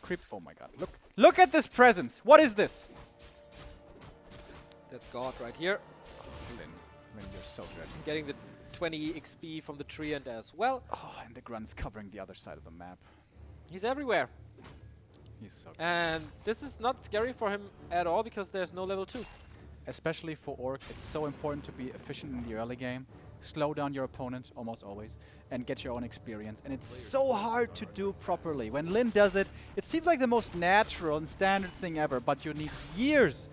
creep. Oh my god! Look at this presence. What is this? That's God right here. Lin, you're so good. Getting the 20 XP from the tree and as well. Oh, and the grunt's covering the other side of the map. He's everywhere. He's so good. And this is not scary for him at all because there's no level 2. Especially for Orc, it's so important to be efficient in the early game, slow down your opponent almost always, and get your own experience. And it's so hard to do properly. When Lin does it, it seems like the most natural and standard thing ever, but you need years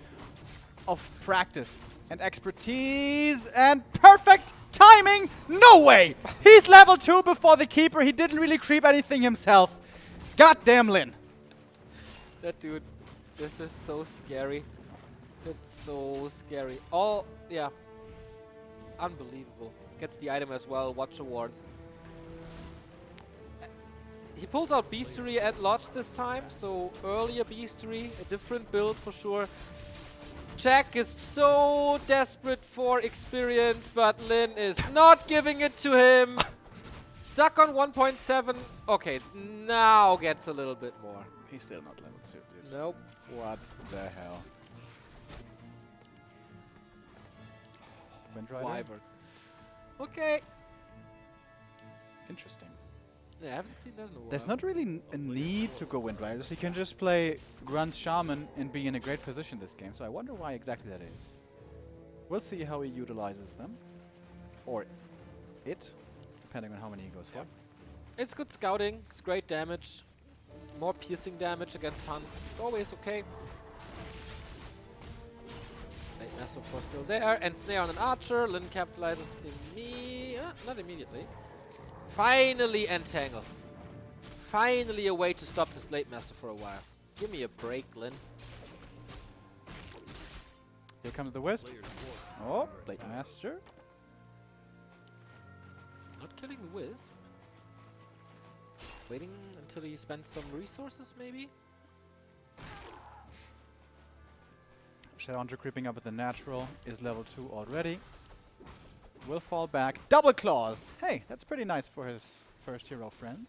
of practice and expertise and perfect timing. No way! He's level 2 before the keeper. He didn't really creep anything himself. Goddamn Lin. That dude, this is so scary. It's so scary. All, yeah. Unbelievable. Gets the item as well, Watch Awards. He pulls out Beastery at Lodge this time, so earlier Beastery, a different build for sure. Jack is so desperate for experience, but Lin is not giving it to him. Stuck on 1.7. Okay, now gets a little bit more. He's still not level 2, dude. Nope. What the hell? Wind Rider? Wyvern. Okay. Interesting. Yeah, I haven't seen that in a while. There's not really a need to go Wind Riders. You can just play Grunt Shaman and be in a great position this game. So I wonder why exactly that is. We'll see how he utilizes them. Or it, depending on how many he goes for. It's good scouting. It's great damage. More piercing damage against Hunt. It's always okay. Late Mass, of course, still there. And Snare on an Archer. Lin capitalizes not immediately. Finally Entangle. Finally a way to stop this Blade Master for a while. Give me a break, Lin. Here comes the Wisp. Player's forces are Oh, under Blade attack. Master. Not killing the Wiz. Waiting until he spends some resources, maybe? Shadowhunter creeping up with the natural. Is level 2 already. Will fall back. Double Claws! Hey, that's pretty nice for his first hero friend.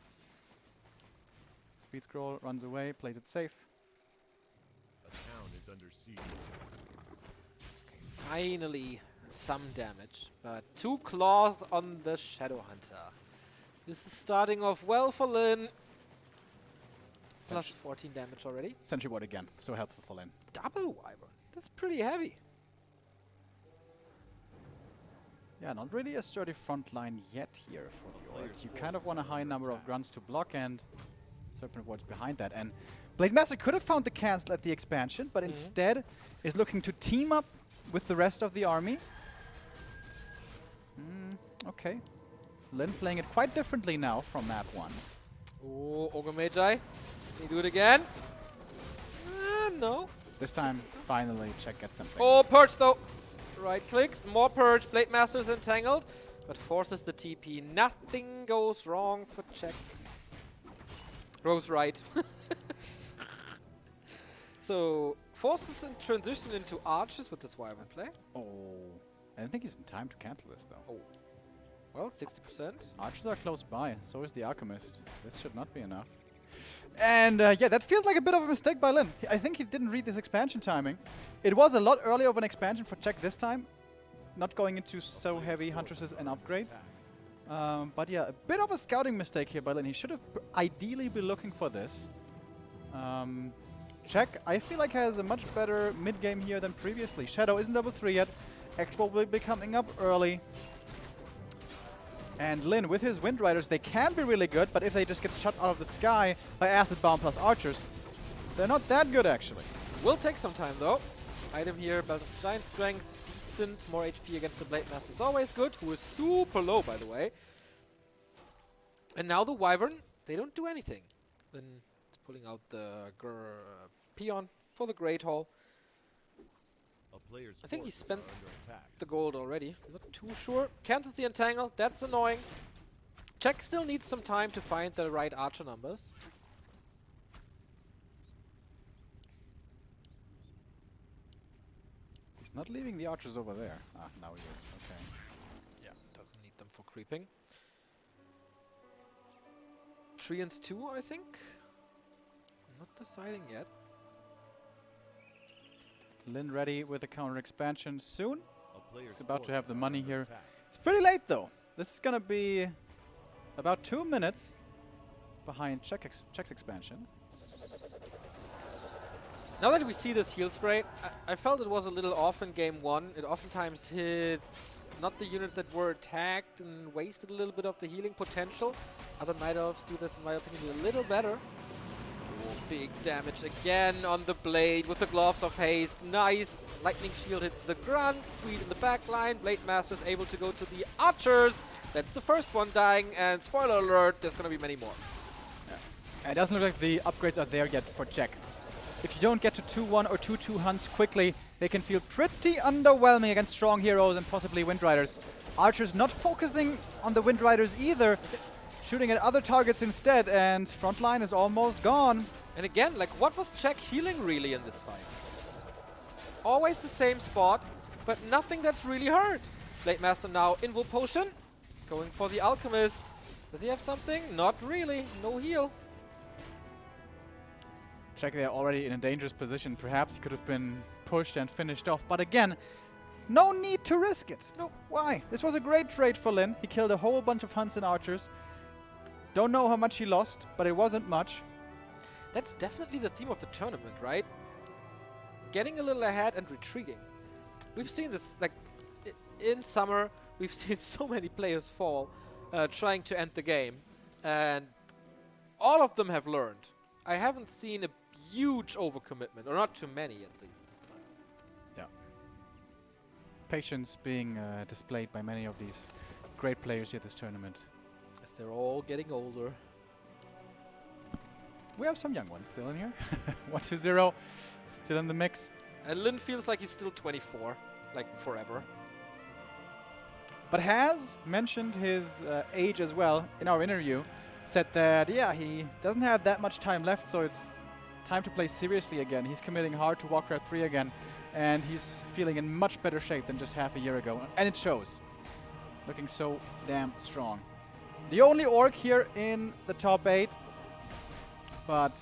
Speed Scroll runs away, plays it safe. A town is under siege. Finally, some damage, but 2 claws on the Shadowhunter. This is starting off well for Lin. Plus 14 damage already. Sentry Ward again, so helpful for Lin. Double Wyvern. That's pretty heavy. Yeah, not really a sturdy front line yet here for the Orc. Player's You kind of forces want a are high under number of attack. grunts to block, and Serpent Ward's behind that. And Blade Master could have found the cancel at the expansion, but instead is looking to team up with the rest of the army. Okay. Lin playing it quite differently now from map 1. Oh, Ogre Magi. Can you do it again? No. This time, finally, Check gets something. Oh, Purge though. Right clicks, more Purge. Blade Master's entangled, but forces the TP. Nothing goes wrong for Check. Goes right. So, forces in transition into archers with this Wyvern play. Oh. I don't think he's in time to cancel this, though. Oh. Well, 60%. Archers are close by, so is the Alchemist. This should not be enough. And yeah, that feels like a bit of a mistake by Lin. I think he didn't read this expansion timing. It was a lot earlier of an expansion for Check this time. Not going into so heavy Huntresses and upgrades. But yeah, a bit of a scouting mistake here by Lin. He should have ideally been looking for this. Check, I feel like, has a much better mid-game here than previously. Shadow isn't level 3 yet. Expo will be coming up early. And Lin, with his Wind Riders, they can be really good, but if they just get shot out of the sky by Acid Bomb plus Archers, they're not that good, actually. Will take some time though. Item here, Belt of Giant Strength, decent. More HP against the Blade Master is always good, who is super low, by the way. And now the Wyvern, they don't do anything. Then it's pulling out the Peon for the Great Hall. A player's I think he forces spent are under attack. the gold already. Not too sure. Cancels the Entangle, that's annoying. Check still needs some time to find the right archer numbers. He's not leaving the archers over there. Ah, now he is. Okay. Yeah, doesn't need them for creeping. 3 and 2, I think. Not deciding yet. Lin ready with a counter expansion soon. A player's He's about to forces have the are money under here. attack. It's pretty late though. This is gonna be about 2 minutes behind Czech's expansion. Now that we see this heal spray, I felt it was a little off in game 1. It oftentimes hit not the units that were attacked and wasted a little bit of the healing potential. Other Night Elves do this, in my opinion, a little better. Oh, big damage again on the blade with the Gloves of Haste. Nice. Lightning Shield hits the grunt. Sweet in the back line. Blade Master is able to go to the archers. That's the first one dying. And spoiler alert, there's going to be many more. It doesn't look like the upgrades are there yet for Czech. If you don't get to 2-1 or 2-2 hunts quickly, they can feel pretty underwhelming against strong heroes and possibly Windriders. Archers not focusing on the Windriders either, shooting at other targets instead, and frontline is almost gone. And again, like, what was Czech healing really in this fight? Always the same spot, but nothing that's really hurt. Blade Master now Invul Potion, going for the Alchemist. Does he have something? Not really. No heal. Czech there already in a dangerous position. Perhaps he could have been pushed and finished off, but again, no need to risk it. No, why? This was a great trade for Lin. He killed a whole bunch of hunts and archers. Don't know how much he lost, but it wasn't much. That's definitely the theme of the tournament, right? Getting a little ahead and retreating. We've seen this, like, in summer, we've seen so many players fall trying to end the game. And all of them have learned. I haven't seen a huge overcommitment, or not too many at least this time. Yeah. Patience being displayed by many of these great players here at this tournament. As they're all getting older. We have some young ones still in here. 1-2-0, still in the mix. And Lin feels like he's still 24, like forever. But has mentioned his age as well in our interview. Said that, yeah, he doesn't have that much time left, so it's time to play seriously again. He's committing hard to Warcraft 3 again, and he's feeling in much better shape than just half a year ago. And it shows. Looking so damn strong. The only orc here in the top 8, but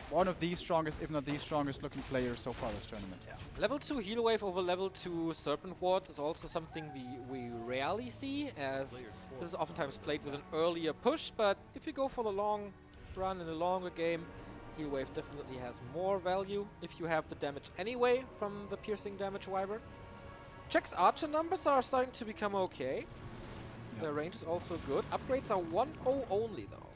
one of the strongest, if not the strongest looking players so far this tournament. Yeah. Level 2 Heal Wave over level 2 Serpent Wards is also something we rarely see, as this is oftentimes played with an earlier push, but if you go for the long run in a longer game, Heal Wave definitely has more value if you have the damage anyway from the piercing damage wyvern. Czech's archer numbers are starting to become okay. Yep. Their range is also good. Upgrades are 1-0 only though.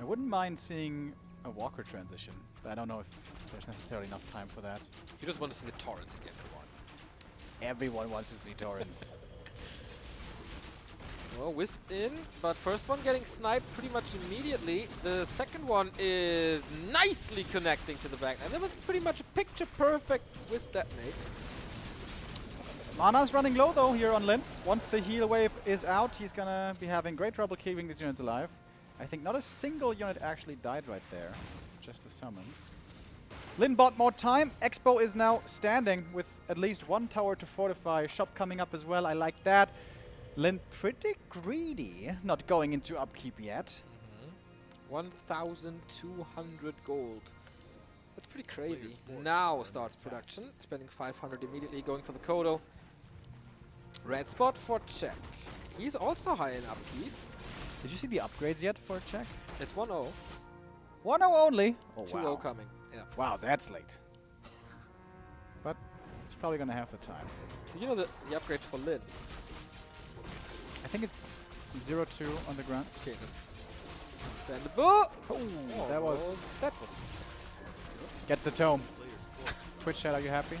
I wouldn't mind seeing a Walker transition, but I don't know if there's necessarily enough time for that. You just want to see the torrents again, come on. Everyone wants to see torrents. Well, Wisp in, but first one getting sniped pretty much immediately. The second one is nicely connecting to the back. And that was pretty much a picture-perfect Wisp detonate. Mana's running low though here on Lin. Once the heal wave is out, he's gonna be having great trouble keeping these units alive. I think not a single unit actually died right there. Just the summons. Lin bought more time. Expo is now standing with at least one tower to fortify. Shop coming up as well. I like that. Lin pretty greedy. Not going into upkeep yet. 1,200 gold. That's pretty crazy. Now starts production. Spending 500 immediately, going for the Kodo. Red spot for Czech. He's also high in upkeep. Did you see the upgrades yet for Czech? It's 1-0. 1-0 only. Oh, 2-0 wow. coming. Yeah. Wow, that's late. But he's probably going to have the time. You know the upgrade for Lin? I think it's 0-2 on the grunts. Okay, that's understandable. Oh, that was... That was... Gets the tome. Twitch chat, are you happy?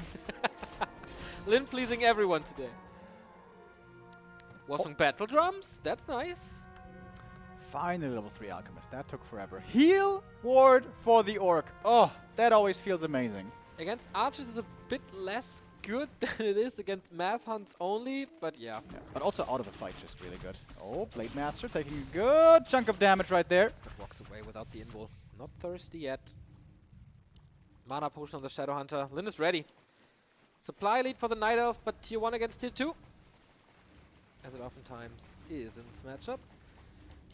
Lin pleasing everyone today. Was some battle drums. That's nice. Finally level 3 Alchemist. That took forever. Heal ward for the Orc. Oh, that always feels amazing. Against archers is a bit less good than it is against mass hunts only, but yeah. But also out of the fight, just really good. Oh, Blade Master taking a good chunk of damage right there. But walks away without the invul. Not thirsty yet. Mana potion on the Shadow Hunter. Lin is ready. Supply lead for the Night Elf, but tier 1 against tier 2. As it oftentimes is in this matchup.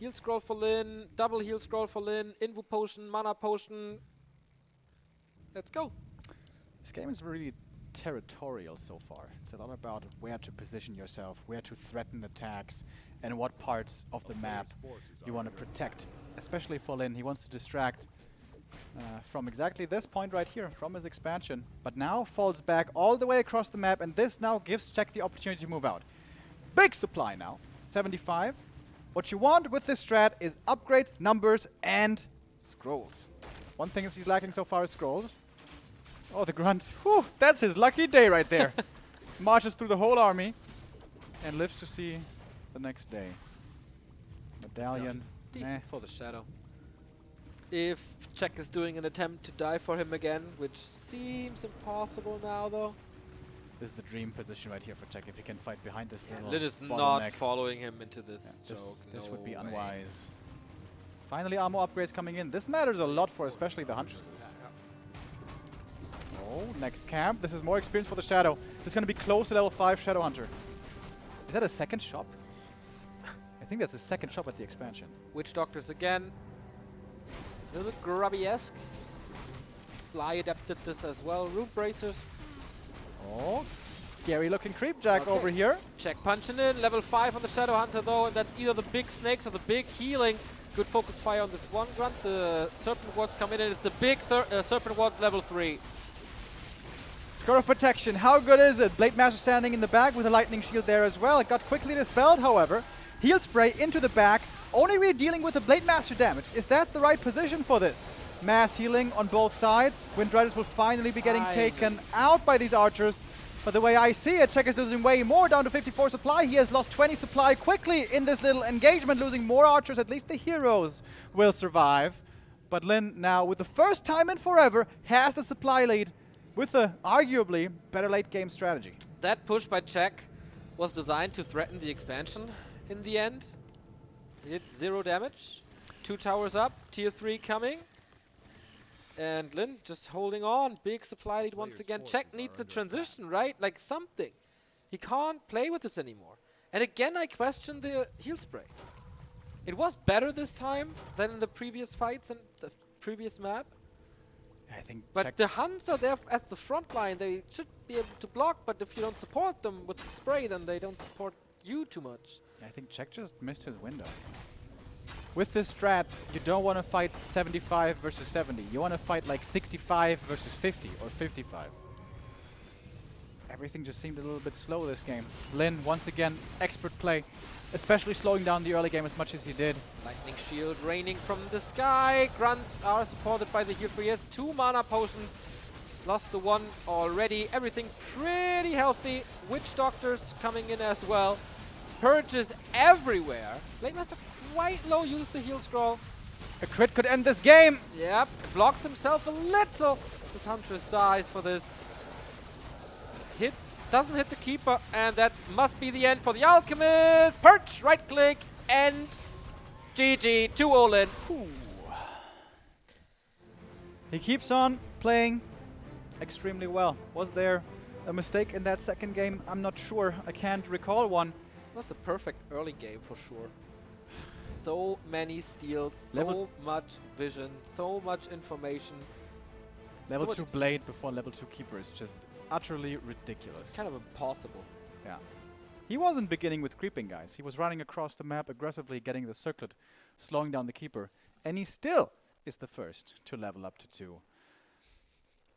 Heal scroll for Lin, double heal scroll for Lin, Invu potion, mana potion. Let's go. This game is really territorial so far. It's a lot about where to position yourself, where to threaten attacks, and what parts of the map you want to protect. Especially for Lin, he wants to distract from exactly this point right here, from his expansion. But now falls back all the way across the map, and this now gives Czech the opportunity to move out. Big supply now, 75. What you want with this strat is upgrades, numbers, and scrolls. One thing that he's lacking so far is scrolls. Oh, the grunt. Whew, that's his lucky day right there. Marches through the whole army and lives to see the next day. Medallion. Decent for the Shadow. If Czech is doing an attempt to die for him again, which seems impossible now though. This is the dream position right here for Czech if he can fight behind this little Lin is bottleneck. not following him into this joke. This No would be way. unwise. Finally, armor upgrades coming in. This matters a lot for especially the Huntresses. Oh, next camp. This is more experience for the Shadow. This is going to be close to level 5 Shadow Hunter. Is that a second shop? I think that's a second shop at the expansion. Witch Doctors again. A little grubby-esque. Fly adapted this as well. Root Bracers. Oh, scary looking creep jack Okay. over here. Check punching in. Level 5 on the Shadow Hunter though, and that's either the big snakes or the big healing. Good focus fire on this one grunt. The Serpent Wards come in, and it's the big Serpent Wards level 3. Score of protection, how good is it? Blade Master standing in the back with a lightning shield there as well. It got quickly dispelled, however. Heal spray into the back, only really dealing with the Blade Master damage. Is that the right position for this? Mass healing on both sides. Wind Riders will finally be getting taken out by these archers. But the way I see it, Czech is losing way more, down to 54 supply. He has lost 20 supply quickly in this little engagement, losing more archers. At least the heroes will survive. But Lin now, with the first time in forever, has the supply lead with a arguably better late game strategy. That push by Czech was designed to threaten the expansion in the end. It did 0 damage. 2 towers up, tier 3 coming. And Lin just holding on. Big supply lead once again. Czech needs a transition, right? Like something. He can't play with this anymore. And again, I question the heal spray. It was better this time than in the previous fights and the previous map. I think But the Huns are there as the front line. They should be able to block, but if you don't support them with the spray, then they don't support you too much. I think Czech just missed his window. With this strat, you don't want to fight 75 versus 70. You want to fight like 65 versus 50 or 55. Everything just seemed a little bit slow this game. Lin, once again, expert play, especially slowing down the early game as much as he did. Lightning shield raining from the sky. Grunts are supported by the heal 3. He has 2 mana potions. Lost the 1 already. Everything pretty healthy. Witch Doctors coming in as well. Purges everywhere. Blade Master quite low. Use the heal scroll. A crit could end this game. Yep. Blocks himself a little. This Huntress dies for this. Hits. Doesn't hit the Keeper. And that must be the end for the Alchemist. Perch. Right click. End. GG. 2-0 Lin. He keeps on playing extremely well. Was there a mistake in that second game? I'm not sure. I can't recall one. It was the perfect early game for sure. So many steals, Level so much vision, so much information. Level so 2 Blade before level 2 Keeper is just utterly ridiculous. kind of impossible. Yeah. He wasn't beginning with creeping, guys. He was running across the map aggressively, getting the circlet, slowing down the Keeper. And he still is the first to level up to 2.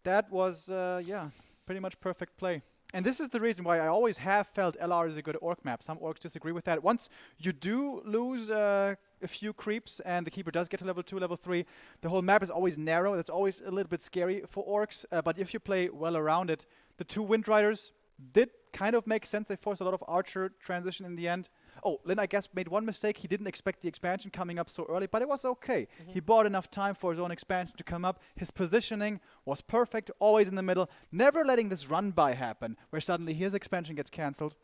That was, yeah, pretty much perfect play. And this is the reason why I always have felt LR is a good orc map. Some orcs disagree with that. Once you do lose a few creeps and the Keeper does get to level 2, level 3, the whole map is always narrow. That's always a little bit scary for orcs. But if you play well around it, the 2 Wind Riders did kind of make sense. They forced a lot of archer transition in the end. Oh, Lin, I guess, made one mistake. He didn't expect the expansion coming up so early, but it was okay. He bought enough time for his own expansion to come up. His positioning was perfect, always in the middle, never letting this run-by happen, where suddenly his expansion gets cancelled,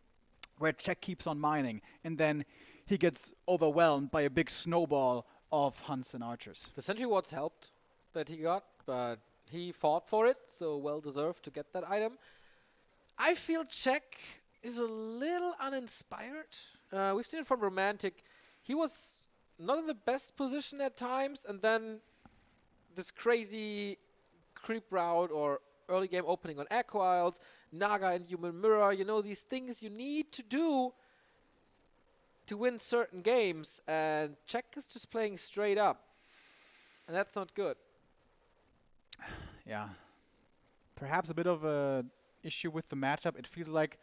where Czech keeps on mining, and then he gets overwhelmed by a big snowball of Hunts and archers. The Sentry Wards helped that he got, but he fought for it, so well deserved to get that item. I feel Czech is a little uninspired. We've seen it from Romantic. He was not in the best position at times, and then this crazy creep route or early game opening on Echo Isles, Naga and Human Mirror, you know, these things you need to do to win certain games, and Czech is just playing straight up. And that's not good. Yeah. Perhaps a bit of a issue with the matchup. It feels like,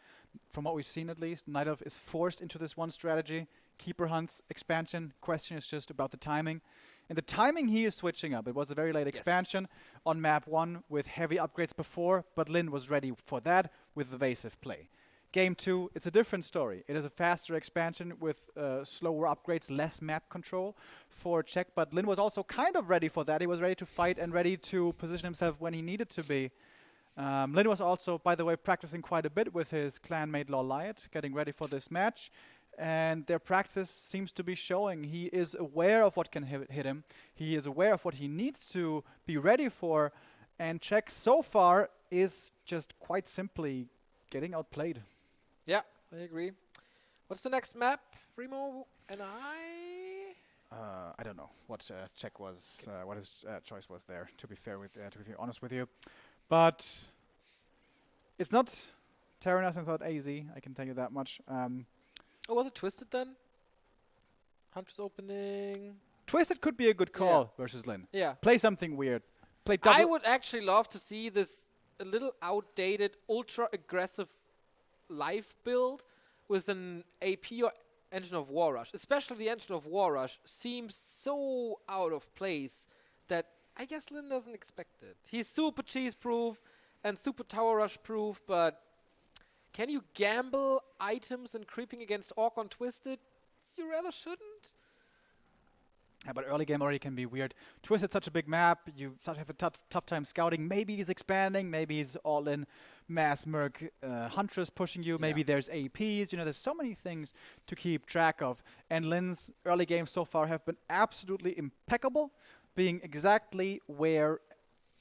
from what we've seen at least, Night Elf is forced into this one strategy. Keeper hunts, expansion. Question is just about the timing. And the timing he is switching up. It was a very late expansion on map 1 with heavy upgrades before, but Lin was ready for that with evasive play. Game 2, it's a different story. It is a faster expansion with slower upgrades, less map control for Czech, but Lin was also kind of ready for that. He was ready to fight and ready to position himself when he needed to be. Lin was also, by the way, practicing quite a bit with his clanmate Lawliot, getting ready for this match. And their practice seems to be showing. He is aware of what can hit him. He is aware of what he needs to be ready for. And Czech so far is just quite simply getting outplayed. Yeah, I agree. What's the next map, Remo and I? I don't know what Czech was, what his choice was there. To be fair, to be honest with you, but it's not Terranas and it's not AZ. I can tell you that much. Was it Twisted then? Hunter's opening. Twisted could be a good call versus Lin. Yeah. Play something weird. Play double. I would actually love to see this a little outdated, ultra aggressive life build with an AP or Engine of War Rush. Especially the Engine of War Rush seems so out of place that I guess Lin doesn't expect it. He's super cheese proof and super tower rush proof, but can you gamble items and creeping against Orc on Twisted? You rather shouldn't. Yeah, but early game already can be weird. Twisted's such a big map. You have a tough time scouting. Maybe he's expanding. Maybe he's all in mass merc Huntress pushing you. Maybe there's APs. You know, there's so many things to keep track of. And Lin's early games so far have been absolutely impeccable, being exactly where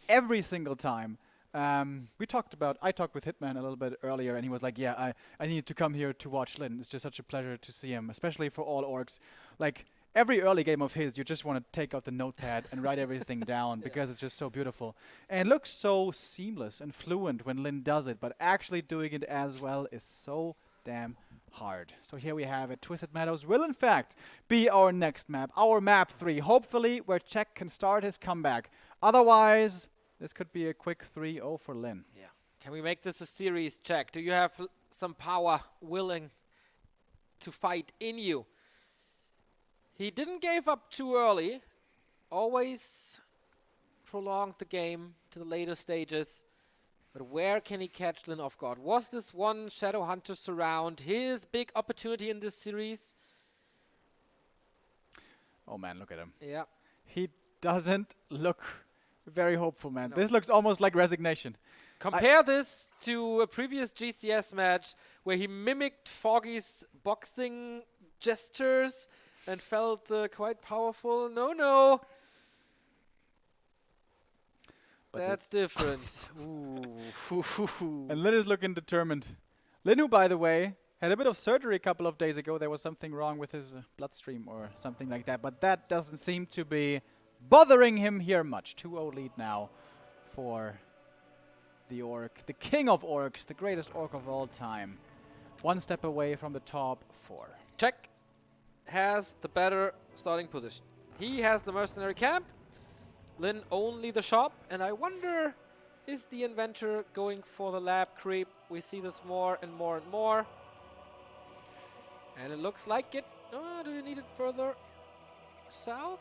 every single time. I talked with Hitman a little bit earlier, and he was like, yeah, I needed to come here to watch Lin. It's just such a pleasure to see him, especially for all orcs. Like, every early game of his, you just want to take out the notepad and write everything down because it's just so beautiful. And it looks so seamless and fluent when Lin does it, but actually doing it as well is so damn hard. So here we have it. Twisted Meadows will, in fact, be our next map, our map 3, hopefully where Czech can start his comeback. Otherwise, this could be a quick 3-0 for Lin. Yeah. Can we make this a series, Czech? Do you have some power willing to fight in you? He didn't give up too early. Always prolonged the game to the later stages. But where can he catch Lin off guard? Was this one Shadow Hunter surround his big opportunity in this series? Oh man, look at him. Yeah. He doesn't look very hopeful, man. No. This looks almost like resignation. Compare this to a previous GCS match where he mimicked Foggy's boxing gestures and felt quite powerful. No. But that's different. Ooh. And Lin is looking determined. Lin, who, by the way, had a bit of surgery a couple of days ago. There was something wrong with his bloodstream or something like that. But that doesn't seem to be bothering him here much. 2-0 lead now for the Orc. The king of Orcs, the greatest Orc of all time. One step away from the top 4. Czech has the better starting position. He has the mercenary camp. Lin only the shop. And I wonder, is the inventor going for the lab creep? We see this more and more and more. And it looks like it. Oh, do you need it further south?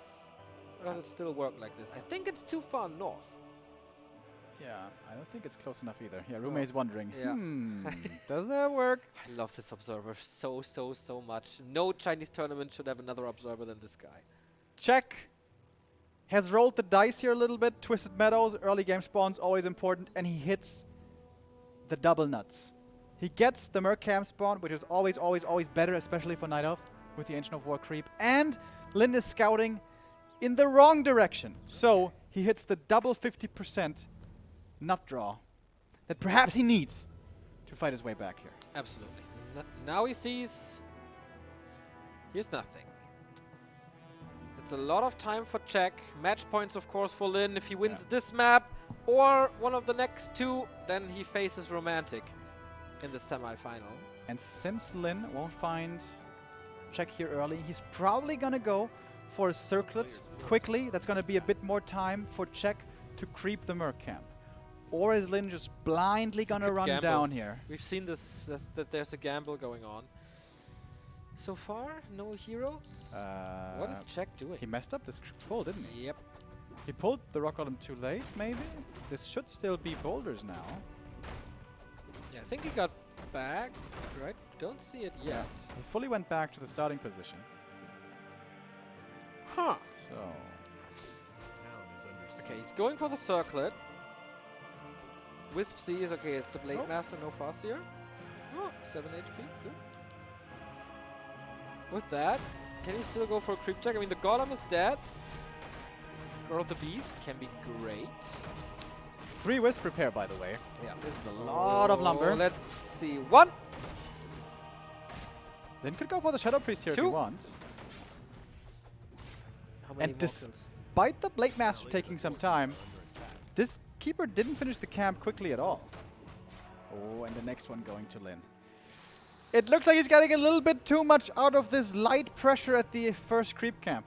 Or does it still work like this? I think it's too far north. Yeah, I don't think it's close enough either. Yeah, Rume is wondering. Yeah. Does that work? I love this observer so much. No Chinese tournament should have another observer than this guy. Czech has rolled the dice here a little bit. Twisted Meadows, early game spawns, always important. And he hits the double nuts. He gets the Merc Camp spawn, which is always better, especially for Night Elf, with the Ancient of War creep. And Lin is scouting in the wrong direction. So he hits the double 50% nut draw that perhaps he needs to to fight his way back here. Absolutely. Now he sees... Here's nothing. It's a lot of time for Czech. Match points, of course, for Lin. If he wins this map or one of the next two, then he faces Romantic in the semi-final. And since Lin won't find Czech here early, he's probably going to go for a circlet quickly. That's going to be a bit more time for Czech to creep the Merc camp. Or is Lin just blindly going to run gamble. down here? We've seen this, that there's a gamble going on. So far, no heroes. What is Czech doing? He messed up this pull, didn't he? Yep. He pulled the Rock Golem too late, maybe? This should still be boulders now. Yeah, I think he got back, right? Don't see it yet. He fully went back to the starting position. Huh. So... Town is under Okay, he's going for the circlet. Wisp sees, okay, it's the Blade Oh. Master, no fuss here. Oh, 7 HP, good. With that, can he still go for a creep check? I mean, the Golem is dead. Or the Beast can be great. 3 Wisp repair, by the way. Yeah. This is a lot of lumber. Let's see. 1! Lin could go for the Shadow Priest here if he 2. wants. How many And mortals? despite the Blade Master taking some time, this Keeper didn't finish the camp quickly at all. Oh, and the next one going to Lin. It looks like he's getting a little bit too much out of this light pressure at the first creep camp.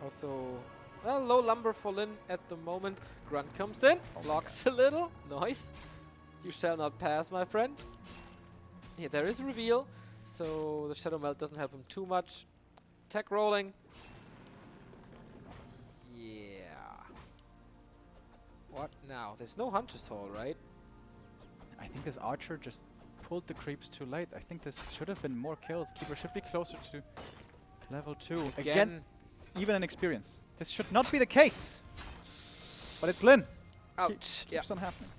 Also, well, low lumber for Lin at the moment. Grunt comes in, blocks a little. Nice. You shall not pass, my friend. Yeah, there is a reveal, so the Shadow Melt doesn't help him too much. Tech rolling. Yeah. What now? There's no Hunter's Hall, right? I think this Archer just pulled the creeps too late. I think this should have been more kills. Keeper should be closer to level 2. Again, even an experience. This should not be the case. But it's Lin. Ouch. Yeah. Keeps on happening.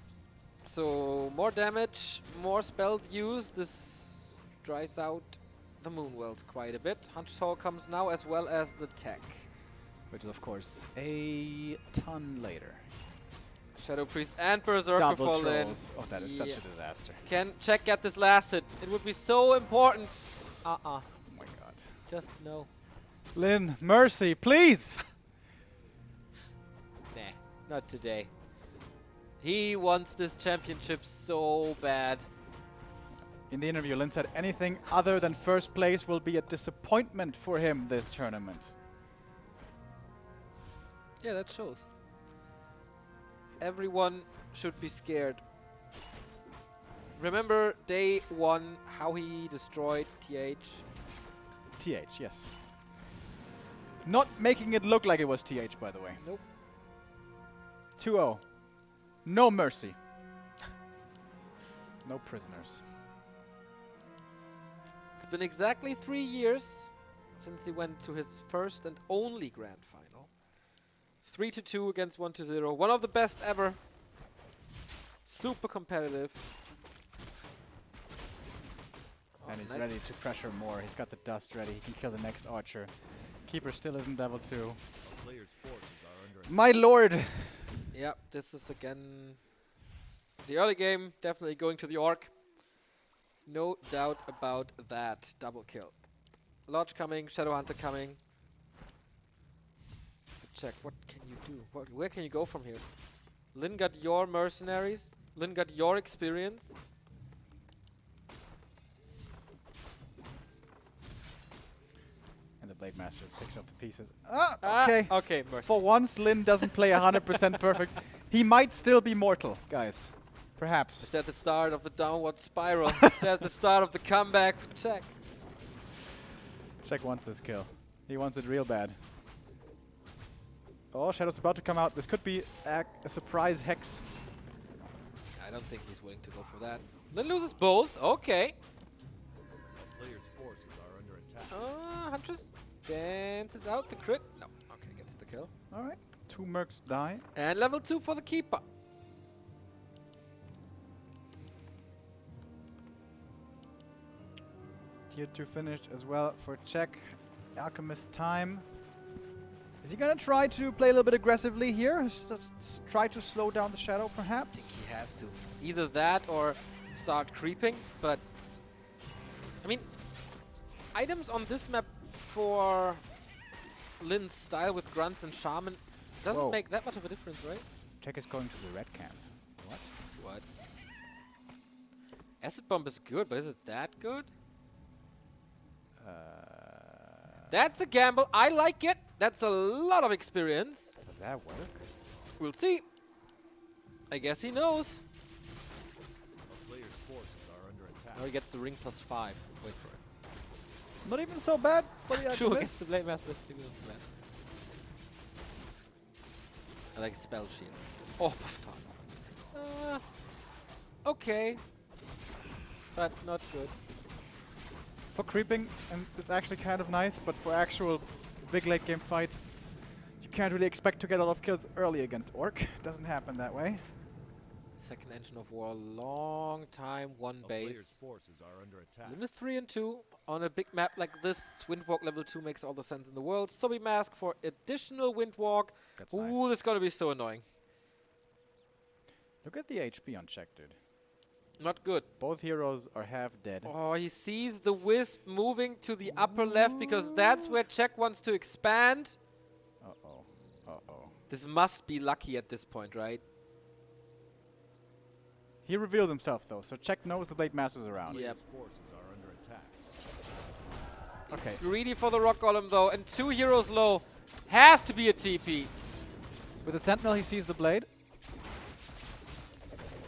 So, more damage, more spells used. This dries out the Moonwells quite a bit. Hunter's Hall comes now, as well as the tech. Which is, of course, a ton later. Shadow Priest and Berserker Double for Lin. trolls. Oh, that is such a disaster. Can Czech get this last hit? It would be so important. Oh my god. Just no. Lin, mercy, please! Nah, not today. He wants this championship so bad. In the interview, Lin said anything other than first place will be a disappointment for him this tournament. Yeah, that shows. Everyone should be scared. Remember day 1, how he destroyed TH? TH, yes. Not making it look like it was TH, by the way. Nope. 2-0. No mercy. No prisoners. It's been exactly 3 years since he went to his first and only grand final. 3-2 against 1-0. One of the best ever. Super competitive. And he's ready to pressure more. He's got the dust ready. He can kill the next archer. Keeper still isn't level 2. players' forces are under attack. My lord! Yeah, this is again the early game. Definitely going to the Orc. No doubt about that. Double kill. Lodge coming, Shadow Hunter coming. So check, what can you do? Where can you go from here? Lin got your mercenaries. Lin got your experience. And the Blade Master picks up the pieces. Okay. Okay, mercy. For once, Lin doesn't play 100% perfect. He might still be mortal, guys. Perhaps. Is that the start of the downward spiral? Is that the start of the comeback for Czech? Czech wants this kill. He wants it real bad. Oh, Shadow's about to come out. This could be a surprise hex. I don't think he's willing to go for that. Lin loses both. Okay. Players' forces are under attack. Huntress dances out the crit. No. Okay, gets the kill. All right. 2 mercs die. And level 2 for the keeper. Tier 2 finished as well for Czech. Alchemist time. Is he gonna try to play a little bit aggressively here? Try to slow down the Shadow, I perhaps? think he has to. Either that or start creeping, but... I mean, items on this map for Lin's style with Grunts and Shaman doesn't Whoa. make that much of a difference, right? Check is going to the red camp. What? What? Acid Bomb is good, but is it that good? That's a gamble. I like it. That's a lot of experience. Does that work? We'll see. I guess he knows. A player's forces are under attack. Now he gets the ring +5. Wait for it. Not even so bad for the True, Alchemist. against the Blade Master, that's even not too bad. I like Spell Shield. Oh, Buff Targets. Okay. But not good. For creeping, and it's actually kind of nice, but for actual big late game fights, you can't really expect to get a lot of kills early against Orc. Doesn't happen that way. Second Engine of War, long time, one A player's base. forces are under attack. Limit 3 and 2 on a big map like this. Windwalk level 2 makes all the sense in the world. Zombie Mask for additional Windwalk. That's Ooh, nice. that's gonna be so annoying. Look at the HP on Check, dude. Not good. Both heroes are half dead. Oh, he sees the Wisp moving to the upper left because that's where Check wants to expand. Uh-oh. Uh-oh. This must be lucky at this point, right? He reveals himself, though, so Check knows the Blade Master's around. Yep. Forces are under attack. Okay. He's greedy for the Rock Golem, though, and 2 heroes low. Has to be a TP. With the Sentinel, he sees the Blade.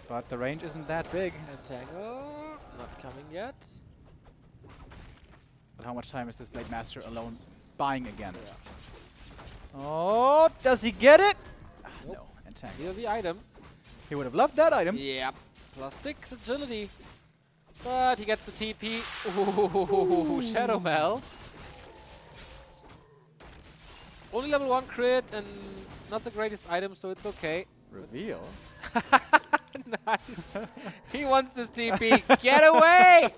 But the range isn't that big. Entangle, not coming yet. But how much time is this Blade Master alone buying again? Oh, does he get it? Nope. No, Entangle. Here the item. He would have loved that item. Yep. +6 agility. But he gets the TP. Ooh, Shadow Melt. Only level 1 crit and not the greatest item, so it's okay. Reveal. Nice. He wants this TP. Get away!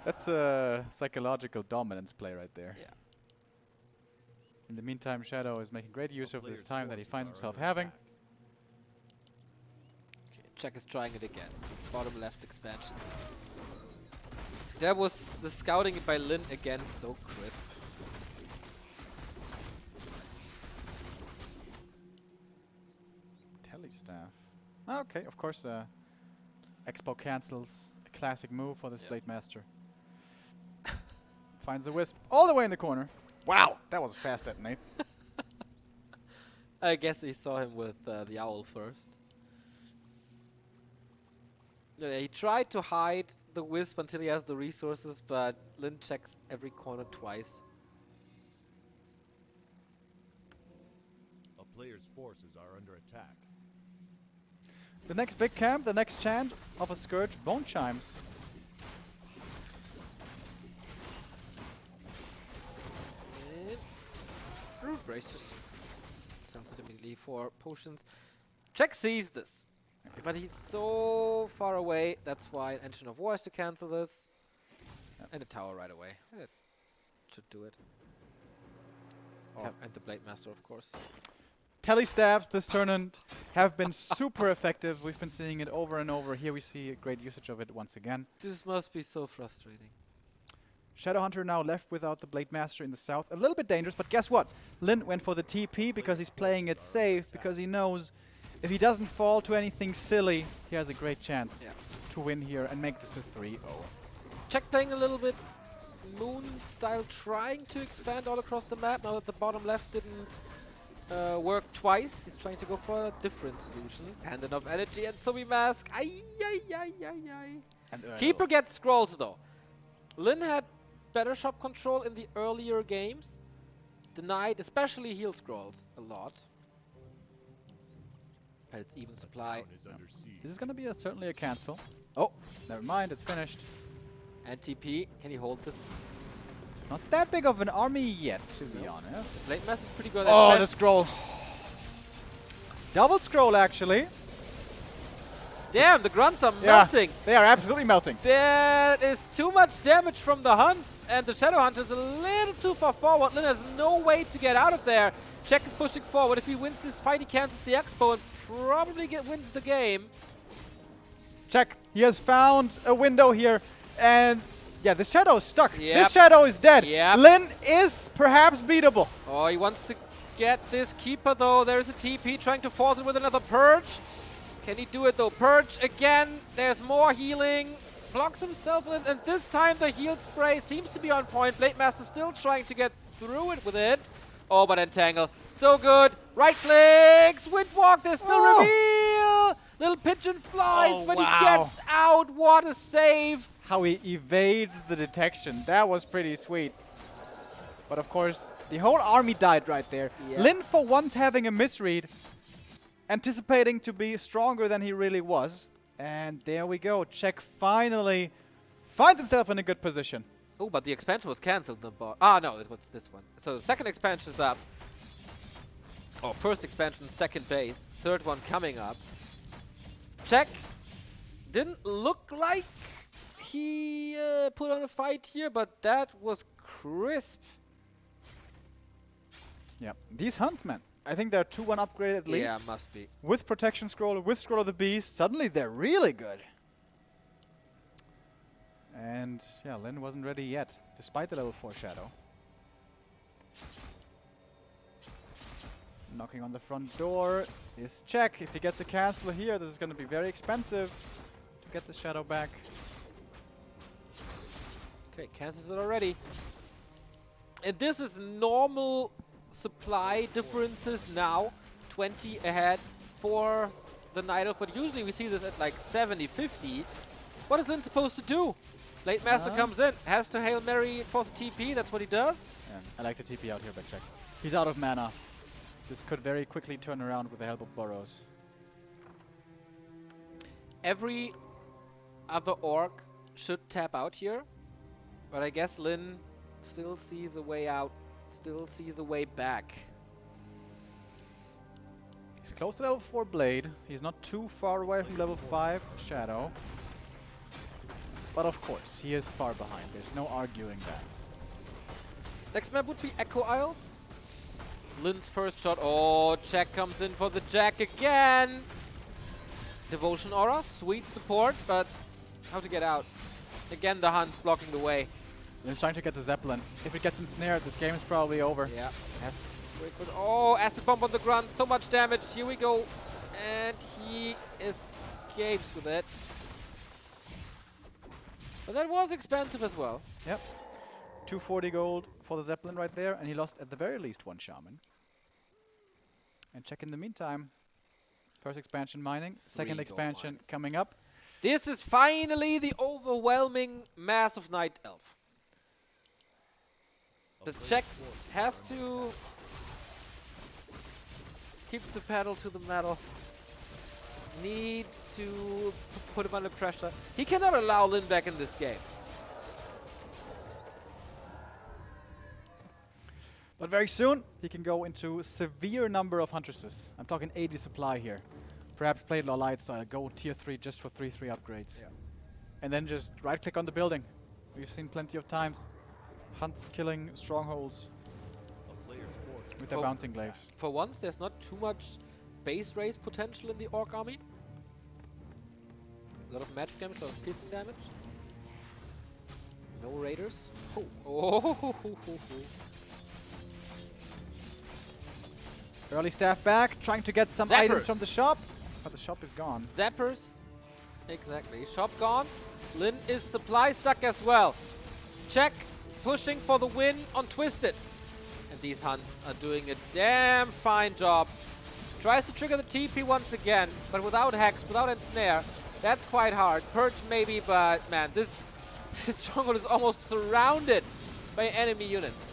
That's a psychological dominance play right there. Yeah. In the meantime, Shadow is making great use of this player's time that he forces finds are himself under having. attack. Check is trying it again. Bottom left expansion. There was the scouting by Lin again, so crisp. Telestaff. Okay, of course, Expo cancels. A classic move for this Yep. Blade Master. Finds the Wisp all the way in the corner. Wow, that was fast detonate. I guess he saw him with the owl first. Yeah, he tried to hide the Wisp until he has the resources, but Lin checks every corner twice. A player's forces are under attack. The next big camp, the next chance of a Scourge, Bone Chimes. And Root Braces. Sends it immediately for potions. Check sees this. But he's so far away, that's why an Engine of War has to cancel this. Yep. And a tower right away. It should do it. Oh. And the Blade Master, of course. Telestaffs this tournament have been super effective. We've been seeing it over and over. Here we see a great usage of it once again. This must be so frustrating. Shadowhunter now left without the Blade Master in the south. A little bit dangerous, but guess what? Lin went for the TP because he's playing it safe, because he knows if he doesn't fall to anything silly, he has a great chance to win here and make this a 3-0. Check playing a little bit Moon style, trying to expand all across the map. Now that the bottom left didn't work twice, he's trying to go for a different solution. And enough energy and Zombie Mask. Ay, ay, ay, ay, ay. And Keeper gets scrolls though. Lin had better shop control in the earlier games. Denied, especially heal scrolls, a lot. But it's even supply. Town is under siege. this is going to be certainly a cancel. Oh, never mind, it's finished. And TP, can he hold this? It's not that big of an army yet, to be honest. Blade Mask is pretty good. Oh, the scroll. Double scroll, actually. Damn, the grunts are melting. They are absolutely melting. There is too much damage from the hunts, and the Shadow Hunter is a little too far forward. Lin has no way to get out of there. Czech is pushing forward. If he wins this fight, he cancels the Expo and probably wins the game. Czech, he has found a window here, and yeah, this Shadow is stuck. Yep. This Shadow is dead. Yep. Lin is perhaps beatable. Oh, he wants to get this Keeper, though. There's a TP trying to force it with another Purge. Can he do it, though? Purge again. There's more healing. Blocks himself, and this time the heal spray seems to be on point. Blade Master still trying to get through it with it. Oh, but Entangle. So good. Right clicks. Windwalk. There's still reveal. Little pigeon flies, but he gets out. What a save. How he evades the detection. That was pretty sweet. But of course, the whole army died right there. Yep. Lin, for once, having a misread. Anticipating to be stronger than he really was. And there we go. Czech finally finds himself in a good position. Oh, but the expansion was cancelled. Ah, no, it was this one. So the second expansion's up. Oh, first expansion, second base. Third one coming up. Czech didn't look like he put on a fight here, but that was crisp. Yeah, these huntsmen. I think they're 2-1 upgraded at least. Yeah, must be. With Protection Scroll, with Scroll of the Beast, suddenly they're really good. And yeah, Lin wasn't ready yet, despite the level 4 Shadow. Knocking on the front door is Czech. If he gets a cancel here, this is going to be very expensive to get the Shadow back. Okay, cancels it already. And this is normal supply differences now. 20 ahead for the Night Elf, but usually we see this at like 70, 50. What is Lin supposed to do? Blade Master comes in, has to Hail Mary for the TP, that's what he does. Yeah, I like the TP out here by Czech. He's out of mana. This could very quickly turn around with the help of Burrows. Every other orc should tap out here, but I guess Lin still sees a way out, still sees a way back. He's close to level 4 Blade. He's not too far away from level 5 Shadow. But of course, he is far behind. There's no arguing that. Next map would be Echo Isles. Lin's first shot. Oh, Jack comes in for the Jack again. Devotion Aura, sweet support, but how to get out? Again, the Hunt blocking the way. Lin's trying to get the Zeppelin. If it gets ensnared, this game is probably over. Yeah. Oh, Acid Bomb on the grunt. So much damage. Here we go. And he escapes with it. But that was expensive as well. Yep. 240 gold for the Zeppelin right there, and he lost at the very least 1 Shaman. And check in the meantime. First expansion mining, second expansion coming up. This is finally the overwhelming mass of Night Elf. The Czech has to keep the pedal to the metal. Needs to put him under pressure. He cannot allow Lin back in this game. But very soon, he can go into severe number of Huntresses. I'm talking 80 supply here. Perhaps play Law Light style, go tier 3 just for 3/3 upgrades. Yeah. And then just right-click on the building. We've seen plenty of times. Hunts killing strongholds with their bouncing glaives. For once, there's not too much base raise potential in the Orc army. A lot of magic damage, a lot of piercing damage. No raiders. Oh. Early staff back, trying to get some items from the shop, but the shop is gone. Zappers. Exactly. Shop gone. Lin is supply stuck as well. Check. Pushing for the win on Twisted. And these Hunts are doing a damn fine job. Tries to trigger the TP once again, but without Hex, without Ensnare. That's quite hard. Purge maybe, but man, this stronghold is almost surrounded by enemy units.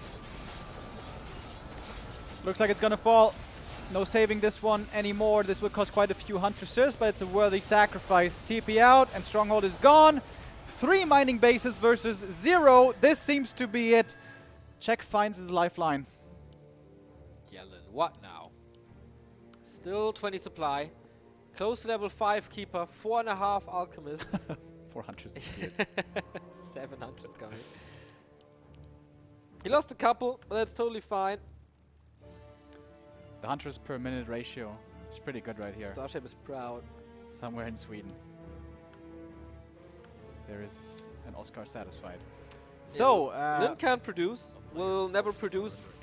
Looks like it's gonna fall. No saving this one anymore. This will cost quite a few Huntresses, but it's a worthy sacrifice. TP out, and Stronghold is gone. 3 mining bases versus 0. This seems to be it. Czech finds his lifeline. Yellen, what now? Still 20 supply. Close level 5 keeper, 4.5 alchemist. 400. 700 is coming. He lost a couple, but that's totally fine. The hunters per minute ratio is pretty good right here. Starship is proud. Somewhere in Sweden. There is an Oscar satisfied. So, Lin can't produce. Will never produce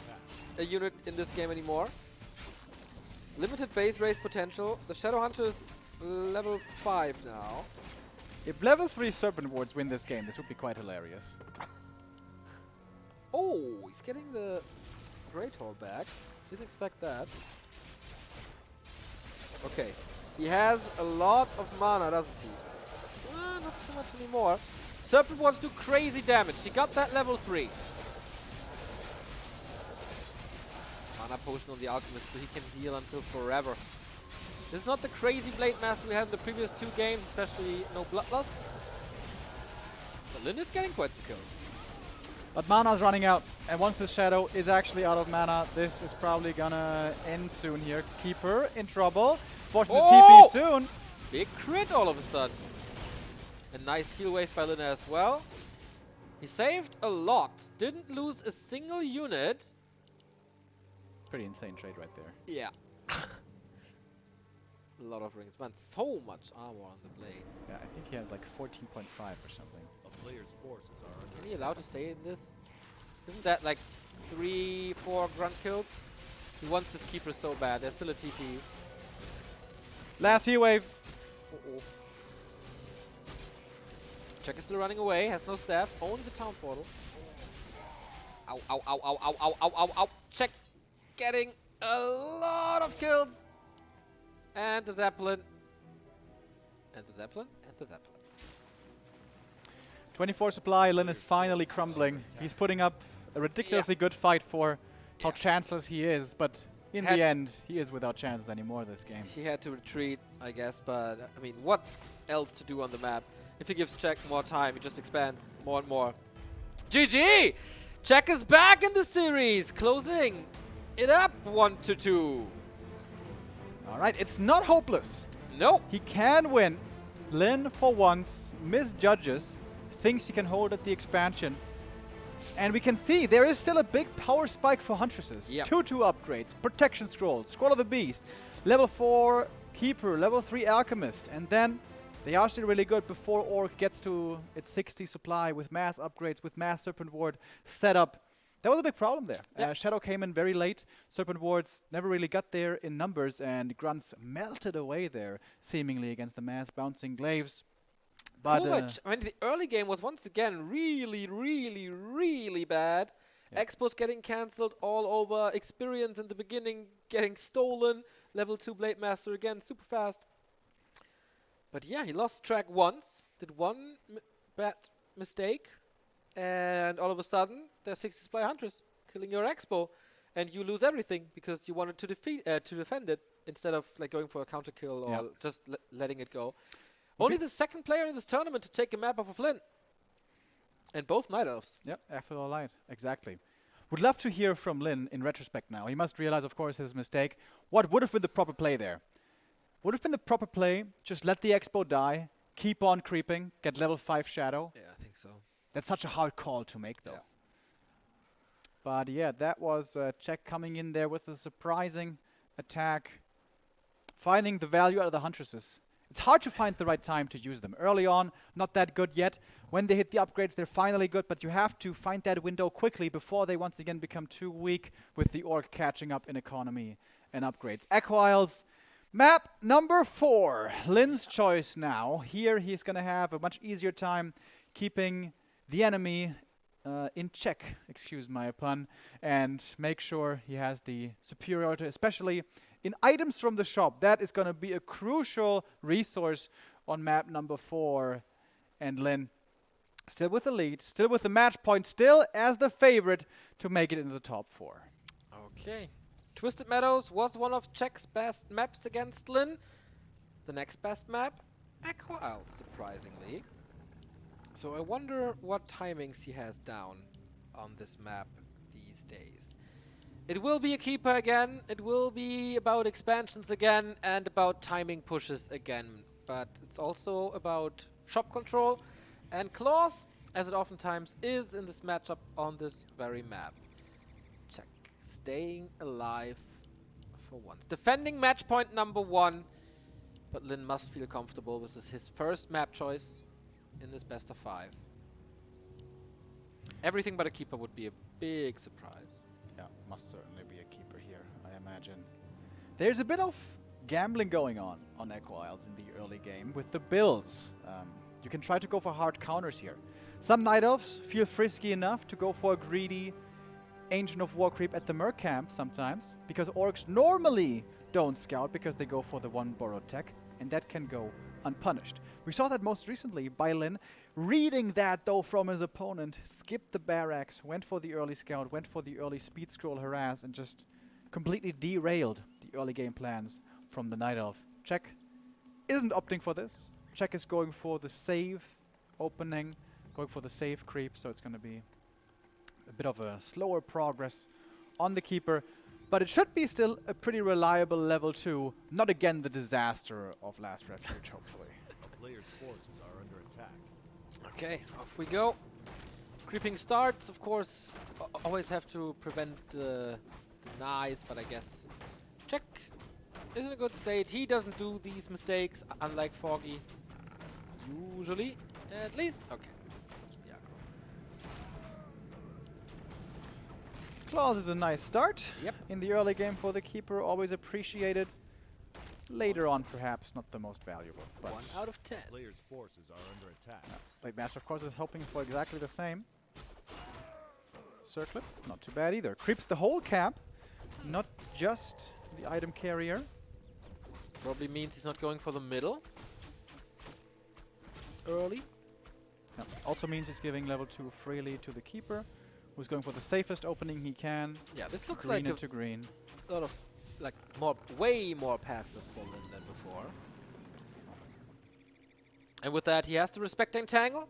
a unit in this game anymore. Limited base race potential. The Shadow Hunters level 5 now. if level 3 Serpent Wards win this game, this would be quite hilarious. Oh, he's getting the Great Hall back. Didn't expect that. Okay. He has a lot of mana, doesn't he? Not so much anymore. Serpent Wards do crazy damage. He got that level 3. Mana potion on the Alchemist so he can heal until forever. This is not the crazy Blade Master we had in the previous 2 games, especially no Bloodlust. But Lin is getting quite some kills. But mana's running out, and once the Shadow is actually out of mana, this is probably gonna end soon here. Keeper in trouble. Forcing the TP soon. Big crit all of a sudden. A nice heal wave by Lina as well. He saved a lot. Didn't lose a single unit. Pretty insane trade right there. Yeah. A lot of rings. Man, so much armor on the blade. Yeah, I think he has like 14.5 or something. A player's forces are under Can he allowed to stay in this? Isn't that like 3-4 grunt kills? He wants this keeper so bad. There's still a TP. Last heal wave. Uh-oh. Check is still running away. Has no staff. Owns the town portal. Ow, ow, ow, ow, ow, ow, ow, ow, ow. Check getting a lot of kills. And the Zeppelin. And the Zeppelin. And the Zeppelin. 24 supply, Lin is finally crumbling. He's putting up a ridiculously good fight for how chanceless he is, but in the end, he is without chances anymore this game. He had to retreat, I guess, but I mean, what else to do on the map? If he gives Czech more time, he just expands more and more. GG! Czech is back in the series, closing it up 1-2. All right, it's not hopeless. Nope. He can win. Lin, for once, misjudges, thinks he can hold at the expansion. And we can see there is still a big power spike for Huntresses. Yep. 2-2 upgrades, Protection Scroll, Scroll of the Beast, level 4 Keeper, level 3 Alchemist, and then they are still really good before ORC gets to its 60 supply with mass upgrades, with mass Serpent Ward set up. That was a big problem there. Yep. Shadow came in very late. Serpent Wards never really got there in numbers, and Grunts melted away there, seemingly against the mass bouncing glaives. But I mean, the early game was once again really, really, really bad. Yeah. Expos getting cancelled all over. Experience in the beginning getting stolen. Level 2 Blade Master again, super fast. But yeah, he lost track once. Did one bad mistake. And all of a sudden, there's 60 supply Huntress killing your Expo. And you lose everything because you wanted to defend it instead of like going for a counter kill or just letting it go. Only the second player in this tournament to take a map off of Lin. And both Night Elves. Yep, after the light, exactly. Would love to hear from Lin in retrospect now. He must realize, of course, his mistake. What would have been the proper play there? Would have been the proper play, just let the Expo die, keep on creeping, get level 5 Shadow. Yeah, I think so. That's such a hard call to make, though. Yeah. But yeah, that was Czech coming in there with a surprising attack, finding the value out of the Huntresses. It's hard to find the right time to use them. Early on, not that good yet. When they hit the upgrades, they're finally good, but you have to find that window quickly before they once again become too weak with the Orc catching up in economy and upgrades. Echo Isles, map number 4. Lin's choice now. Here he's going to have a much easier time keeping the enemy in check, excuse my pun, and make sure he has the superiority, especially in items from the shop. That is going to be a crucial resource on map number 4. And Lin, still with the lead, still with the match point, still as the favorite to make it into the top 4. Okay. Twisted Meadows was one of Czech's best maps against Lin. The next best map, Echo Isles, surprisingly. So I wonder what timings he has down on this map these days. It will be a keeper again. It will be about expansions again and about timing pushes again. But it's also about shop control and claws, as it oftentimes is in this matchup on this very map. Check. Staying alive for once. Defending match point number 1. But Lin must feel comfortable. This is his first map choice in this best of 5. Everything but a keeper would be a big surprise. Yeah, must certainly be a keeper here, I imagine. There's a bit of gambling going on Echo Isles in the early game with the builds. You can try to go for hard counters here. Some Night Elves feel frisky enough to go for a greedy Ancient of War creep at the Merc camp sometimes, because Orcs normally don't scout because they go for the one borrowed tech, and that can go unpunished. We saw that most recently by Lin, reading that though from his opponent, skipped the barracks, went for the early scout, went for the early speed scroll harass, and just completely derailed the early game plans from the Night Elf. Czech isn't opting for this. Czech is going for the save opening, going for the save creep, so it's going to be a bit of a slower progress on the keeper. But it should be still a pretty reliable level 2. Not again the disaster of Last Refuge, hopefully. A player's forces are under attack. Okay, off we go. Creeping starts, of course, always have to prevent the denies, but I guess Czech is in a good state. He doesn't do these mistakes, unlike Foggy. Usually, at least. Okay. Yeah. Claws is a nice start. Yep. In the early game for the keeper, always appreciated. Later on, perhaps not the most valuable. But 1 out of 10. Player's forces are under attack. Blade Master, of course, is hoping for exactly the same. Circlet, not too bad either. Creeps the whole camp, not just the item carrier. Probably means he's not going for the middle. Early. Yeah. Also means he's giving level 2 freely to the keeper, who's going for the safest opening he can. Yeah, this looks Green like into green. a lot of, like, way more passive for Lin than before. And with that, he has to respect Entangle.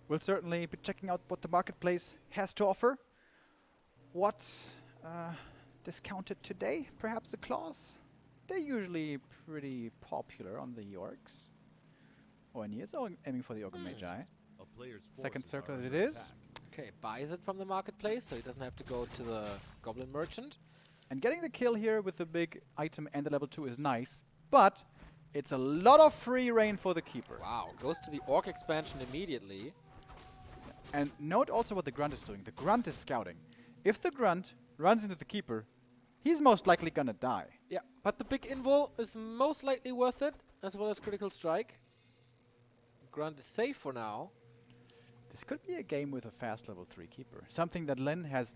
We'll certainly be checking out what the marketplace has to offer. What's discounted today? Perhaps the claws? They're usually pretty popular on the Orcs. Oh, and he is aiming for the Ogre Magi. A player's Second forces are circlet it under is. attack. Okay, buys it from the marketplace, so he doesn't have to go to the Goblin Merchant. And getting the kill here with the big item and the level 2 is nice, but it's a lot of free reign for the keeper. Wow, goes to the Orc expansion immediately. And note also what the Grunt is doing. The Grunt is scouting. If the Grunt runs into the keeper, he's most likely gonna die. Yeah, but the big invul is most likely worth it, as well as Critical Strike. Grunt is safe for now. This could be a game with a fast level 3 keeper. Something that Lin has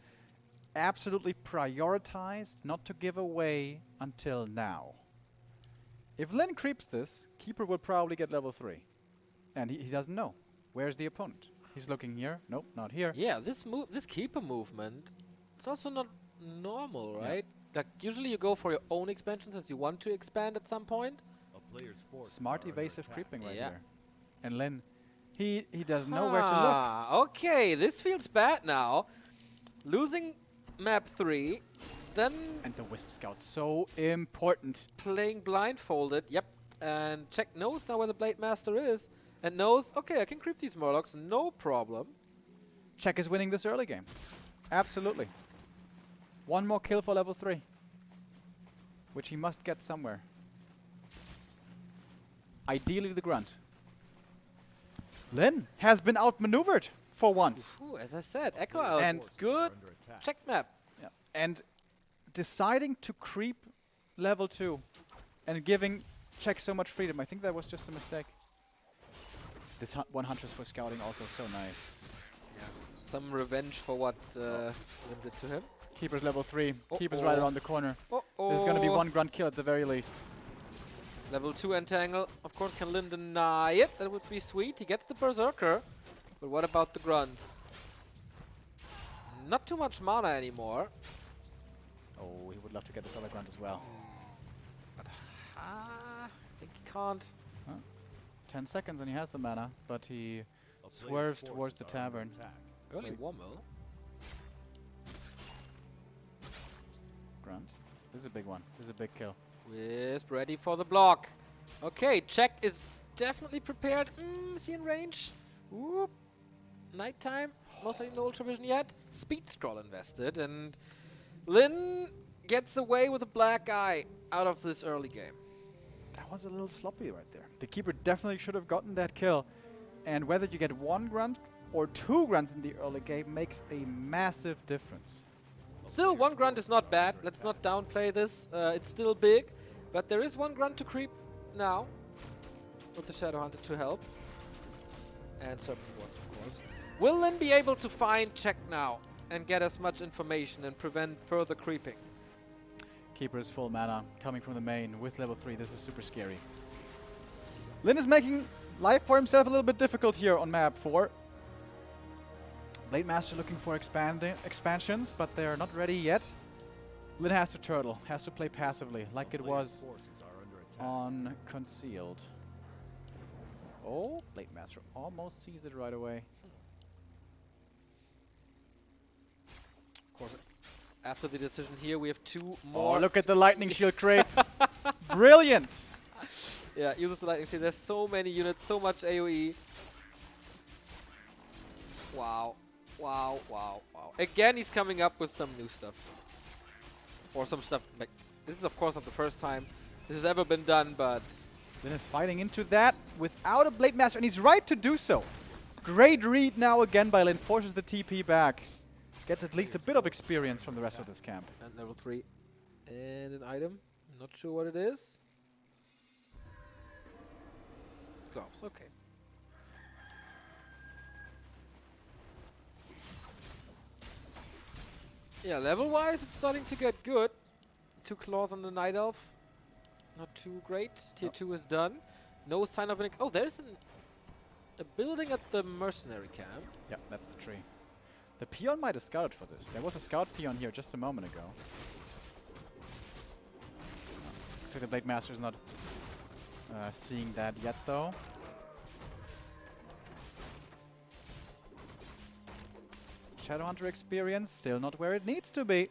absolutely prioritized not to give away until now. If Lin creeps this, keeper will probably get level 3. And he doesn't know. Where's the opponent? He's looking here. Nope, not here. Yeah, this keeper movement, it's also not normal, right? Like, usually you go for your own expansion since you want to expand at some point. A player's forces Smart are under evasive attack. creeping right Yeah. here. And Lin, he doesn't know where to look. Ah, okay, this feels bad now. Losing map 3, then And the Wisp Scout, so important. playing blindfolded. Yep, and Czech knows now where the Blade Master is, and knows, okay, I can creep these Murlocs, no problem. Czech is winning this early game. Absolutely. One more kill for level 3. Which he must get somewhere. Ideally the Grunt. Lin has been outmaneuvered for once. Ooh, as I said, Echo Out, And Forces good are under attack. Czech map. Yeah. And deciding to creep level 2 and giving Czech so much freedom, I think that was just a mistake. This one Huntress for scouting also so nice. Some revenge for what Lin did to him. Keeper's level 3. Keeper's Uh-oh. right around the corner. Uh-oh. There's gonna be one Grunt kill at the very least. Level 2 Entangle. Of course, can Lin deny it? That would be sweet. He gets the Berserker. But what about the Grunts? Not too much mana anymore. Oh, he would love to get this other Grunt as well. I think he can't. 10 seconds and he has the mana, but he A player's swerves forces towards the are under tavern. attack. Early Sorry. Wommel. Grunt. This is a big one. This is a big kill. Wisp ready for the block. Okay, Check is definitely prepared. Is he in range? Whoop. Nighttime. Not in Ultra Vision yet. Speed Scroll invested, and Lin gets away with a black eye out of this early game. That was a little sloppy right there. The keeper definitely should have gotten that kill. And whether you get 1 grunt or 2 grunts in the early game makes a massive difference. Still, 1 grunt is not bad. Let's not downplay this. It's still big, but there is 1 grunt to creep now with the Shadow Hunter to help. And Serpent Wards, of course. Will Lin be able to find Check now and get as much information and prevent further creeping? Keeper is full mana, coming from the main with level 3. This is super scary. Lin is making life for himself a little bit difficult here on map 4. Blade Master looking for expansions, but they are not ready yet. Lin has to turtle, has to play passively, like it was on Concealed. Oh, Blade Master almost sees it right away. Of course, after the decision here, we have 2 more. Oh, look at the Lightning Shield creep. Brilliant. Yeah, uses the Lightning Shield. There's so many units, so much AoE. Wow. Wow, wow, wow. Again, he's coming up with some new stuff. Or some stuff. Like, this is, of course, not the first time this has ever been done, but... Lin is fighting into that without a Blade Master, and he's right to do so. Great read now again by Lin. Forces the TP back. Gets at least a bit of experience from the rest of this camp. And level 3. And an item. Not sure what it is. Gloves, okay. Yeah, level-wise, it's starting to get good. 2 claws on the Night Elf. Not too great. Tier 2 is done. No sign of an... Oh, there's a building at the mercenary camp. Yeah, that's the tree. The peon might have scouted for this. There was a scout peon here just a moment ago. So the Blade Master is not seeing that yet, though. Shadowhunter experience, still not where it needs to be.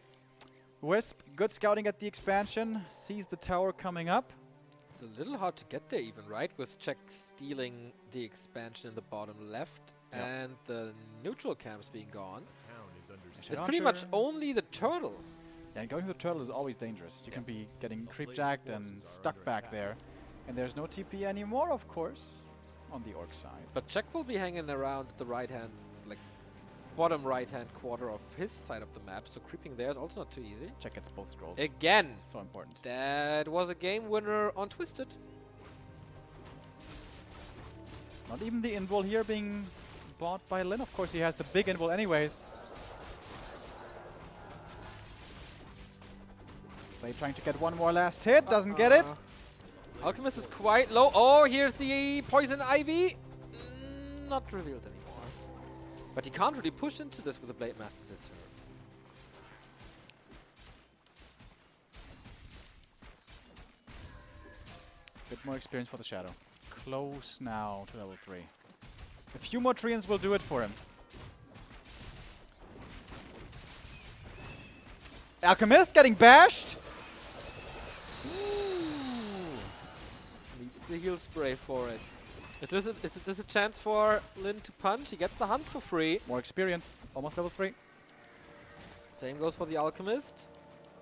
Wisp, good scouting at the expansion, sees the tower coming up. It's a little hard to get there even, right? With Czech stealing the expansion in the bottom left and the neutral camps being gone. It's pretty much only the turtle. Yeah, and going to the turtle is always dangerous. You can be getting creep-jacked and stuck back there. And there's no TP anymore, of course, on the orc side. But Czech will be hanging around the right-hand, like, bottom right-hand quarter of his side of the map, so creeping there is also not too easy. Check gets both scrolls. Again! So important. That was a game winner on Twisted. Not even the invul here being bought by Lin. Of course, he has the big invul anyways. Blade trying to get 1 more last hit, doesn't get it. Alchemist is quite low. Oh, here's the Poison Ivy. Not revealed anymore. But he can't really push into this with a Blade Master this turn. Bit more experience for the Shadow. Close now to level 3. A few more Treants will do it for him. Alchemist getting bashed. Needs the heal spray for it. Is this a chance for Lin to punch? He gets the hunt for free. More experience. Almost level 3. Same goes for the Alchemist,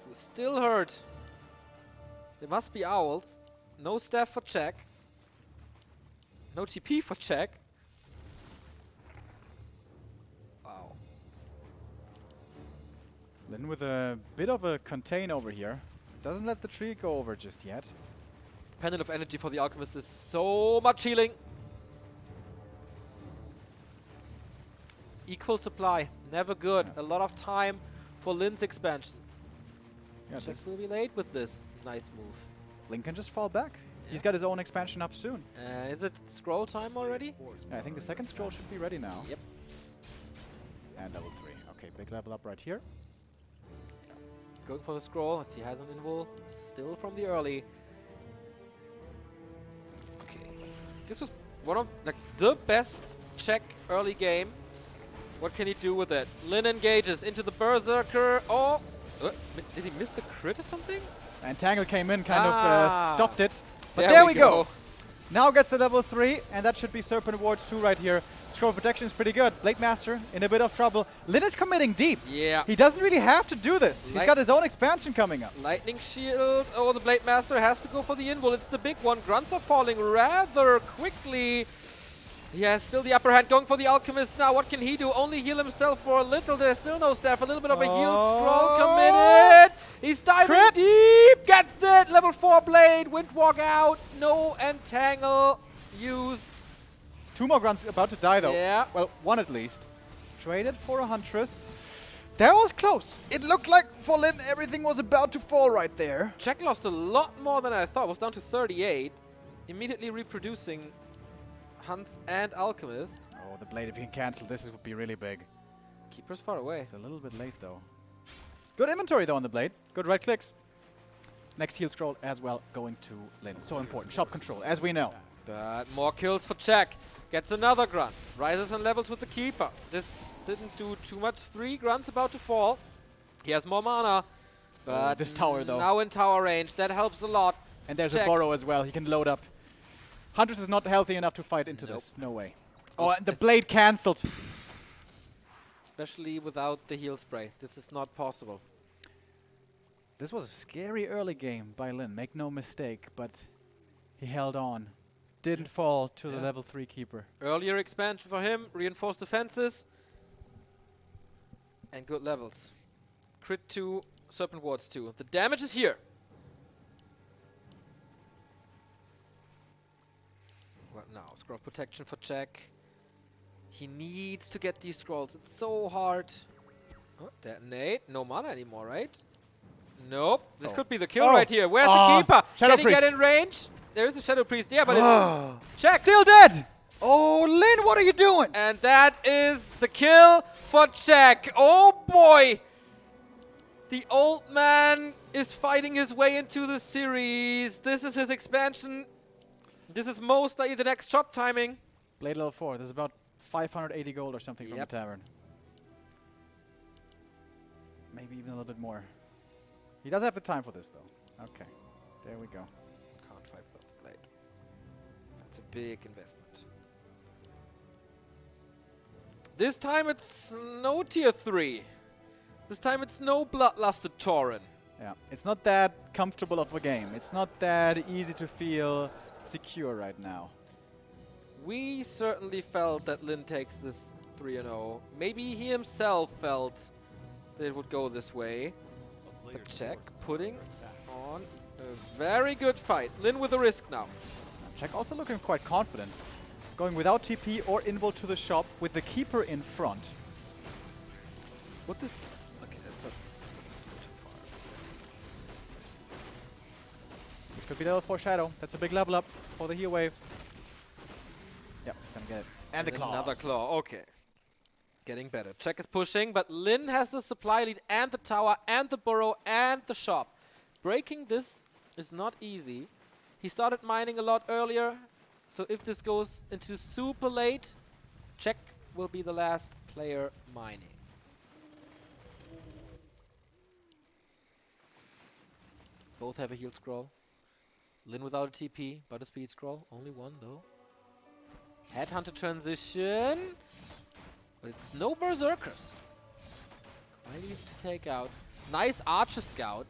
who's still hurt. There must be owls. No staff for Czech. No TP for Czech. Wow. Lin with a bit of a contain over here. Doesn't let the tree go over just yet. Pendant of energy for the Alchemist is so much healing. Equal supply. Never good. A lot of time for Lin's expansion. Yeah, Czech will be late with this nice move. Lin can just fall back. He's got his own expansion up soon. Is it scroll time already? Yeah, I think the second scroll should be ready now. Yep. And level 3. Okay, big level up right here. Going for the scroll as he has an invul. Still from the early. Okay. This was one of like the best Czech early game. What can he do with it? Lin engages into the Berserker. Oh! Did he miss the crit or something? And Tangle came in, kind of stopped it. But There there we we go. go. Now gets the level 3, and that should be Serpent Wards 2 right here. Scroll protection is pretty good. Blade Master in a bit of trouble. Lin is committing deep. Yeah. He doesn't really have to do this. He's got his own expansion coming up. Lightning Shield. Oh, the Blade Master has to go for the invul. It's the big one. Grunts are falling rather quickly. He has still the upper hand, going for the Alchemist now. What can he do? Only heal himself for a little. There's still no staff. A little bit of a healed scroll committed. He's diving Crit. deep. Gets it. Level 4 Blade. Windwalk out. No Entangle used. 2 more grunts about to die though. Yeah. Well, 1 at least. Traded for a Huntress. That was close. It looked like for Lin everything was about to fall right there. Jack lost a lot more than I thought. Was down to 38. Immediately reproducing Hunts and Alchemist. Oh, the Blade, if he can cancel this, would be really big. Keeper's far away. It's a little bit late though. Good inventory though on the Blade. Good right clicks. Next heal scroll as well going to Lin. So important. Shop control, as we know. But more kills for Jack. Gets another grunt. Rises and levels with the Keeper. This didn't do too much. 3 grunts about to fall. He has more mana. But this tower though. Now in tower range. That helps a lot. And there's Jack. a Burrow as well. He can load up. Huntress is not healthy enough to fight into Nope. this. No way. Oh, and the Blade cancelled. Especially without the heal spray. This is not possible. This was a scary early game by Lin. Make no mistake, but he held on. Didn't fall to the level 3 Keeper. Earlier expansion for him. Reinforced defenses. And good levels. Crit 2. Serpent Wards 2. The damage is here. What now? Scroll protection for Jack. He needs to get these scrolls. It's so hard. Oh, detonate. No mana anymore, right? Nope. This could be the kill right here. Where's the Keeper? Shadow Can he get Priest. in range? There is a Shadow Priest. Yeah, but it's Jack. Still dead! Oh, Lin, what are you doing? And that is the kill for Jack. Oh boy! The old man is fighting his way into the series. This is his expansion. This is most likely the next shop timing. Blade level 4. There's about 580 gold or something from the tavern. Maybe even a little bit more. He does have the time for this, though. Okay. There we go. Can't fight with the Blade. That's a big investment. This time it's no tier 3. This time it's no Bloodlusted Tauren. Yeah. It's not that comfortable of a game. It's not that easy to feel secure right now. We certainly felt that Lin takes this 3-0. Maybe he himself felt that it would go this way. But Jack putting on a very good fight. Lin with a risk now. Jack also looking quite confident. Going without TP or invul to the shop with the Keeper in front. What this? Okay, that's too far. This could be level 4 Shadow. That's a big level up for the heal wave. Yep, he's gonna get it. And the claw. Another claw. Okay. Getting better. Jack is pushing, but Lin has the supply lead and the tower and the burrow and the shop. Breaking this is not easy. He started mining a lot earlier, so if this goes into super late, Jack will be the last player mining. Both have a heal scroll. Lin without a TP, but a speed scroll. Only one though. Headhunter transition. But it's no Berserkers. Quite easy to take out. Nice Archer Scout.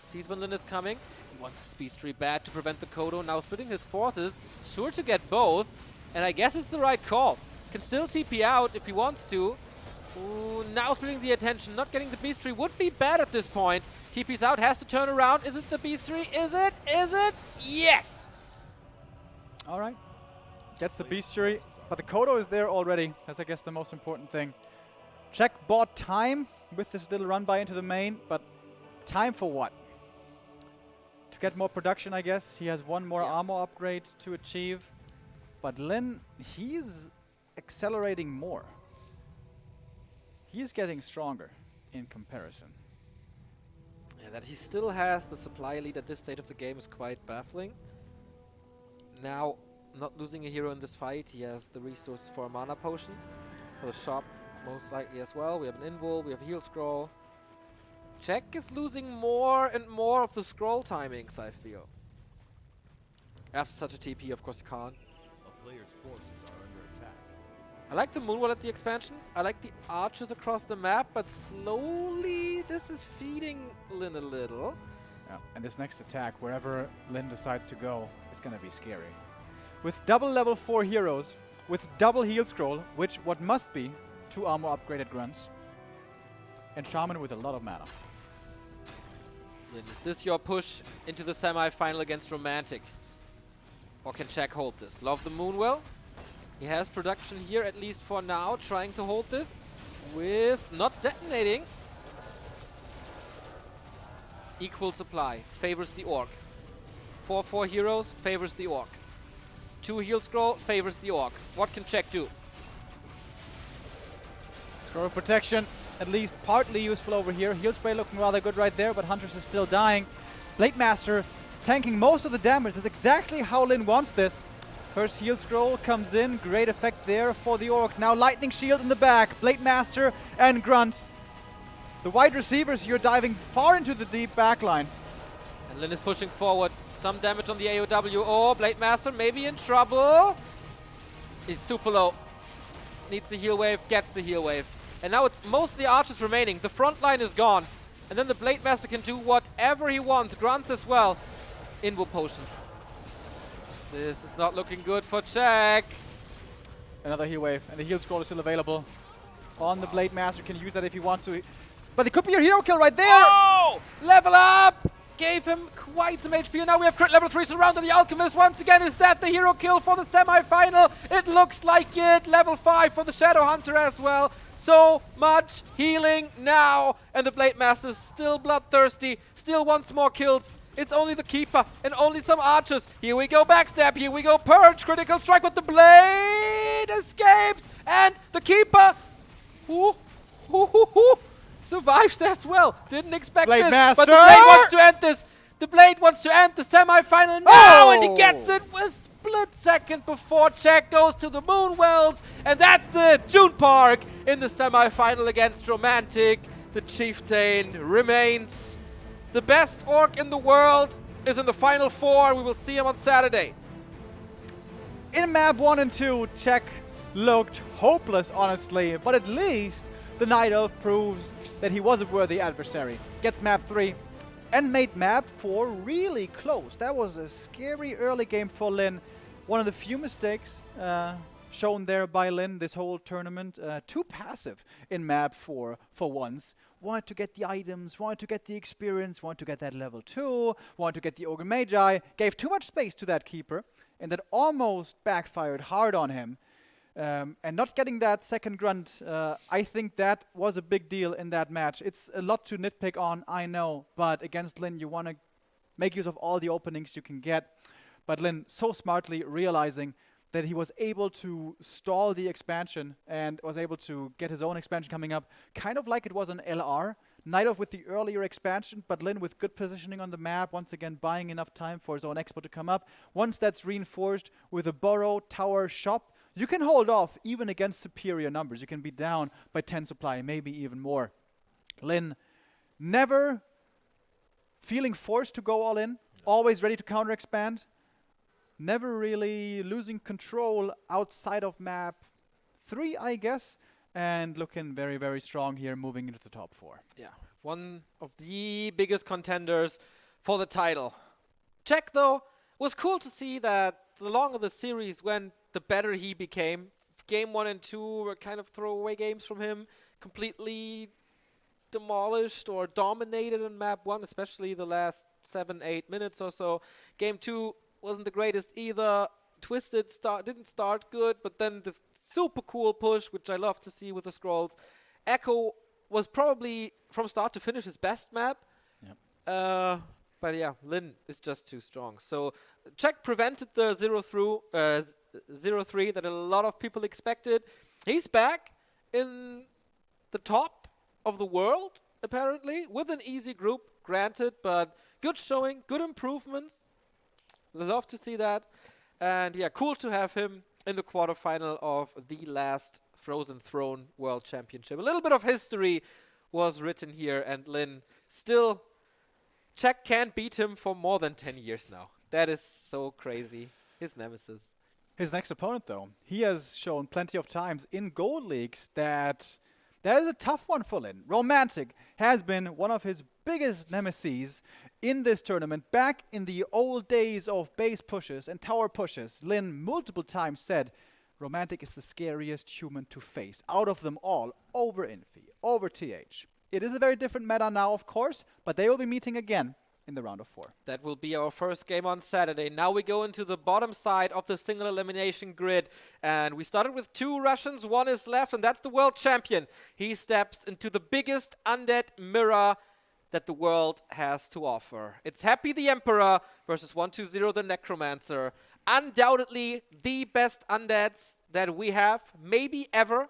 Sees when Lin is coming. He wants the Speed Tree bad to prevent the Kodo. Now splitting his forces. Sure to get both. And I guess it's the right call. Can still TP out if he wants to. Ooh, now splitting the attention. Not getting the Beast Tree would be bad at this point. TP's out. Has to turn around. Is it the Beast Tree? Is it? Is it? Yes! Alright. Gets the Bestiary. But the Kodo is there already. That's, I guess, the most important thing. Jack bought time with this little run by into the main, but time for what? To get more production, I guess. He has one more armor upgrade to achieve. But Lin, he's accelerating more. He's getting stronger in comparison. Yeah, that he still has the supply lead at this state of the game is quite baffling. Now, not losing a hero in this fight, he has the resources for a mana potion, for the shop, most likely as well. We have an invul, we have a heal scroll. Czech is losing more and more of the scroll timings, I feel. After such a TP, of course, you can't. A player's forces are under attack. I like the moonwall at the expansion. I like the archers across the map, but slowly this is feeding Lin a little. Yeah. And this next attack, wherever Lin decides to go, is going to be scary. With double level 4 heroes, with double heal scroll, which what must be 2 armor upgraded grunts, and shaman with a lot of mana. Lin, is this your push into the semi-final against Romantic? Or can Czech hold this? Love the Moonwell. He has production here, at least for now, trying to hold this. Wisp not detonating. Equal supply, favors the Orc. 4/4 heroes, favors the Orc. 2 heal scroll, favors the Orc. What can Czech do? Scroll of protection, at least partly useful over here. Heal spray looking rather good right there, but Huntress is still dying. Blade Master tanking most of the damage. That's exactly how Lin wants this. First heal scroll comes in, great effect there for the Orc. Now lightning shield in the back, Blade Master and Grunt. The wide receivers here diving far into the deep backline. And Lin is pushing forward. Some damage on the AOW. Oh, Blade Master maybe in trouble. He's super low. Needs the heal wave, gets the heal wave. And now it's mostly archers remaining. The front line is gone. And then the Blade Master can do whatever he wants. Grunts as well. Invo potion. This is not looking good for Czech. Another heal wave, and the heal scroll is still available on the Blade Master. Can use that if he wants to. But it could be a hero kill right there! Oh! Level up! Gave him quite some HP, and now we have crit level 3 surrounded. The Alchemist once again. Is that the hero kill for the semi-final? It looks like it. Level 5 for the Shadow Hunter as well. So much healing now. And the Blade Master is still bloodthirsty. Still wants more kills. It's only the Keeper and only some archers. Here we go, backstab. Here we go, Purge. Critical strike with the blade. Escapes. And the Keeper. Survives as well. Didn't expect Blade this. Master. But the Blade wants to end this. The Blade wants to end the semi-final now. And he gets it with split second before Czech goes to the Moonwells. And that's it. June Park in the semi-final against Romantic. The Chieftain remains. The best Orc in the world is in the Final 4. We will see him on Saturday. In map 1 and 2, Czech looked hopeless, honestly, but at least the Night Elf proves that he was a worthy adversary. Gets map 3 and made map 4 really close. That was a scary early game for Lin. One of the few mistakes shown there by Lin this whole tournament. Too passive in map 4 for once. Wanted to get the items, wanted to get the experience, wanted to get that level 2, wanted to get the Ogre Magi. Gave too much space to that Keeper, and that almost backfired hard on him. And not getting that second grunt, I think that was a big deal in that match. It's a lot to nitpick on, I know, but against Lin, you want to make use of all the openings you can get. But Lin so smartly realizing that he was able to stall the expansion and was able to get his own expansion coming up, kind of like it was an LR. Night Elf with the earlier expansion, but Lin with good positioning on the map, once again buying enough time for his own expo to come up. Once that's reinforced with a burrow, tower, shop, you can hold off even against superior numbers. You can be down by 10 supply, maybe even more. Lin never feeling forced to go all in, always ready to counter expand. Never really losing control outside of map 3, I guess. And looking very, very strong here, moving into the top 4. Yeah, one of the biggest contenders for the title. Czech, though, was cool to see that the longer the series went, the better he became. Game 1 and 2 were kind of throwaway games from him. Completely demolished or dominated on map 1, especially the last 7-8 minutes or so. Game 2 wasn't the greatest either. Twisted didn't start good, but then this super cool push, which I love to see with the scrolls. Echo was probably from start to finish his best map. Yep. But yeah, Lin is just too strong. So Czech prevented the 0-3 that a lot of people expected. He's back in the top of the world, apparently, with an easy group, granted, but good showing, good improvements. Love to see that. And yeah, cool to have him in the quarterfinal of the last Frozen Throne World Championship. A little bit of history was written here, and Lin still, Czech can't beat him for more than 10 years now. That is so crazy. His nemesis. His next opponent, though, he has shown plenty of times in Gold Leagues that is a tough one for Lin. Romantic has been one of his biggest nemesis in this tournament. Back in the old days of base pushes and tower pushes, Lin multiple times said Romantic is the scariest human to face out of them all, over Infi, over TH. It is a very different meta now, of course, but they will be meeting again in the round of 4. That will be our first game on Saturday. Now we go into the bottom side of the single elimination grid. And we started with 2 Russians. 1 is left, and that's the world champion. He steps into the biggest undead mirror that the world has to offer. It's Happy the Emperor versus 120 the Necromancer. Undoubtedly the best undeads that we have, maybe ever.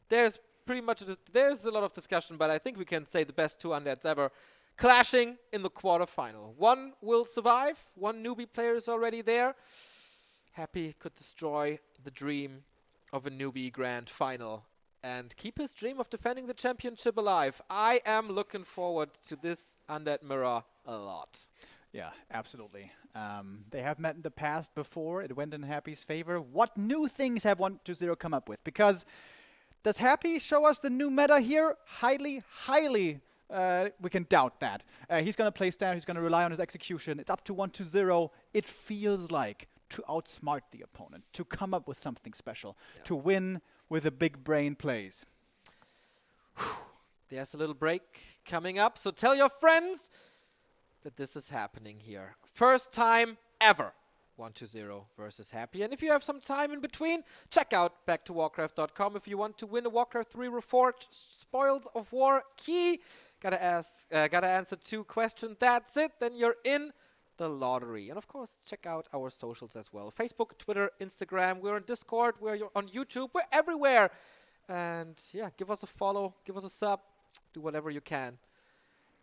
There's a lot of discussion, but I think we can say the best 2 undeads ever. Clashing in the quarterfinal. 1 will survive. 1 newbie player is already there. Happy could destroy the dream of a newbie grand final and keep his dream of defending the championship alive. I am looking forward to this undead mirror a lot. Yeah, absolutely. They have met in the past before. It went in Happy's favor. What new things have 120 come up with? Because does Happy show us the new meta here? Highly we can doubt that. He's going to play stand. He's going to rely on his execution. It's up to 120. It feels like to outsmart the opponent, to come up with something special, to win with a big brain plays. There's a little break coming up, so tell your friends that this is happening here. First time ever. 120 versus Happy. And if you have some time in between, check out backtowarcraft.com if you want to win a Warcraft 3 Reforged Spoils of War key. Gotta answer 2 questions. That's it. Then you're in the lottery. And of course, check out our socials as well. Facebook, Twitter, Instagram. We're on Discord. We're on YouTube. We're everywhere. And yeah, give us a follow. Give us a sub. Do whatever you can.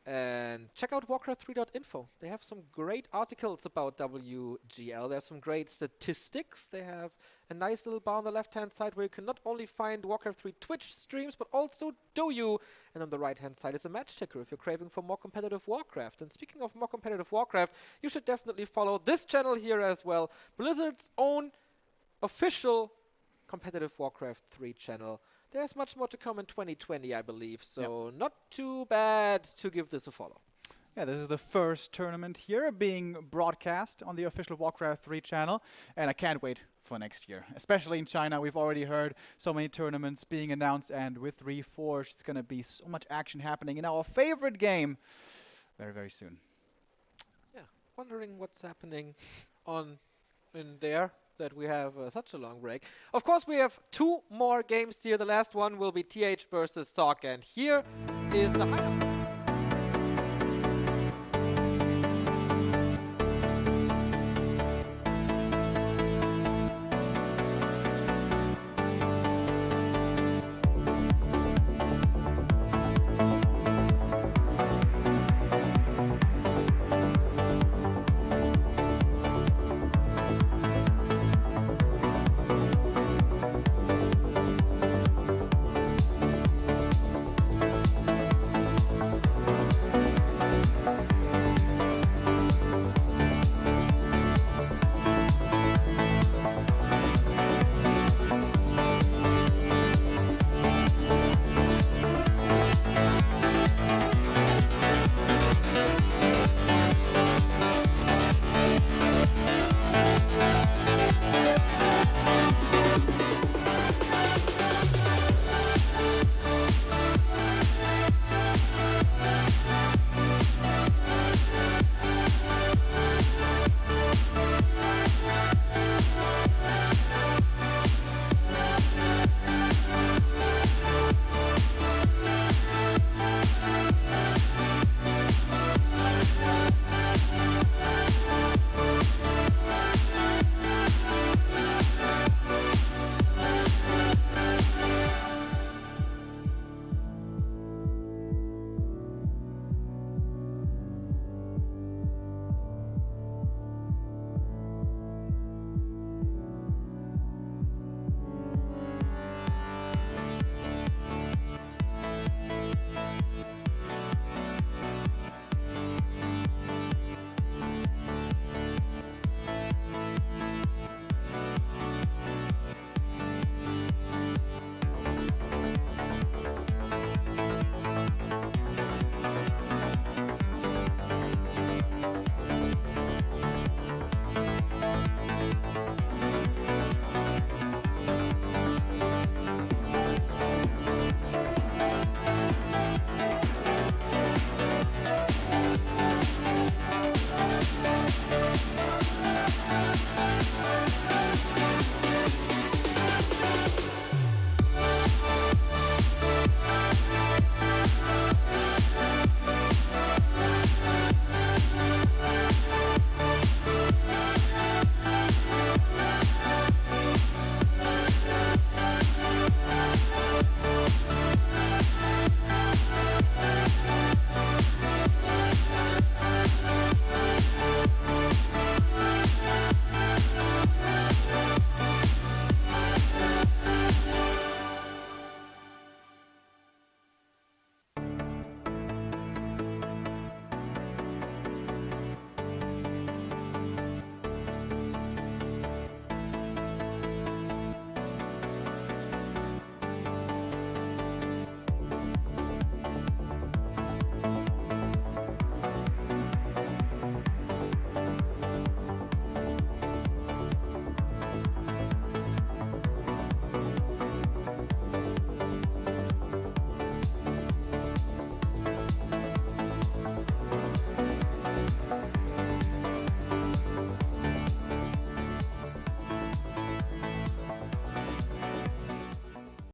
And check out warcraft3.info. They have some great articles about WGL. There's some great statistics. They have a nice little bar on the left-hand side where you can not only find Warcraft 3 Twitch streams, but also Do You. And on the right-hand side is a match ticker if you're craving for more competitive Warcraft. And speaking of more competitive Warcraft, you should definitely follow this channel here as well. Blizzard's own official competitive Warcraft 3 channel. There's much more to come in 2020, I believe, so not too bad to give this a follow. Yeah, this is the first tournament here being broadcast on the official Warcraft 3 channel, and I can't wait for next year. Especially in China, we've already heard so many tournaments being announced, and with Reforged, it's going to be so much action happening in our favorite game very, very soon. Yeah, wondering what's happening in there. That we have such a long break. Of course, we have 2 more games here. The last one will be TH versus Sock, and here is the highlight.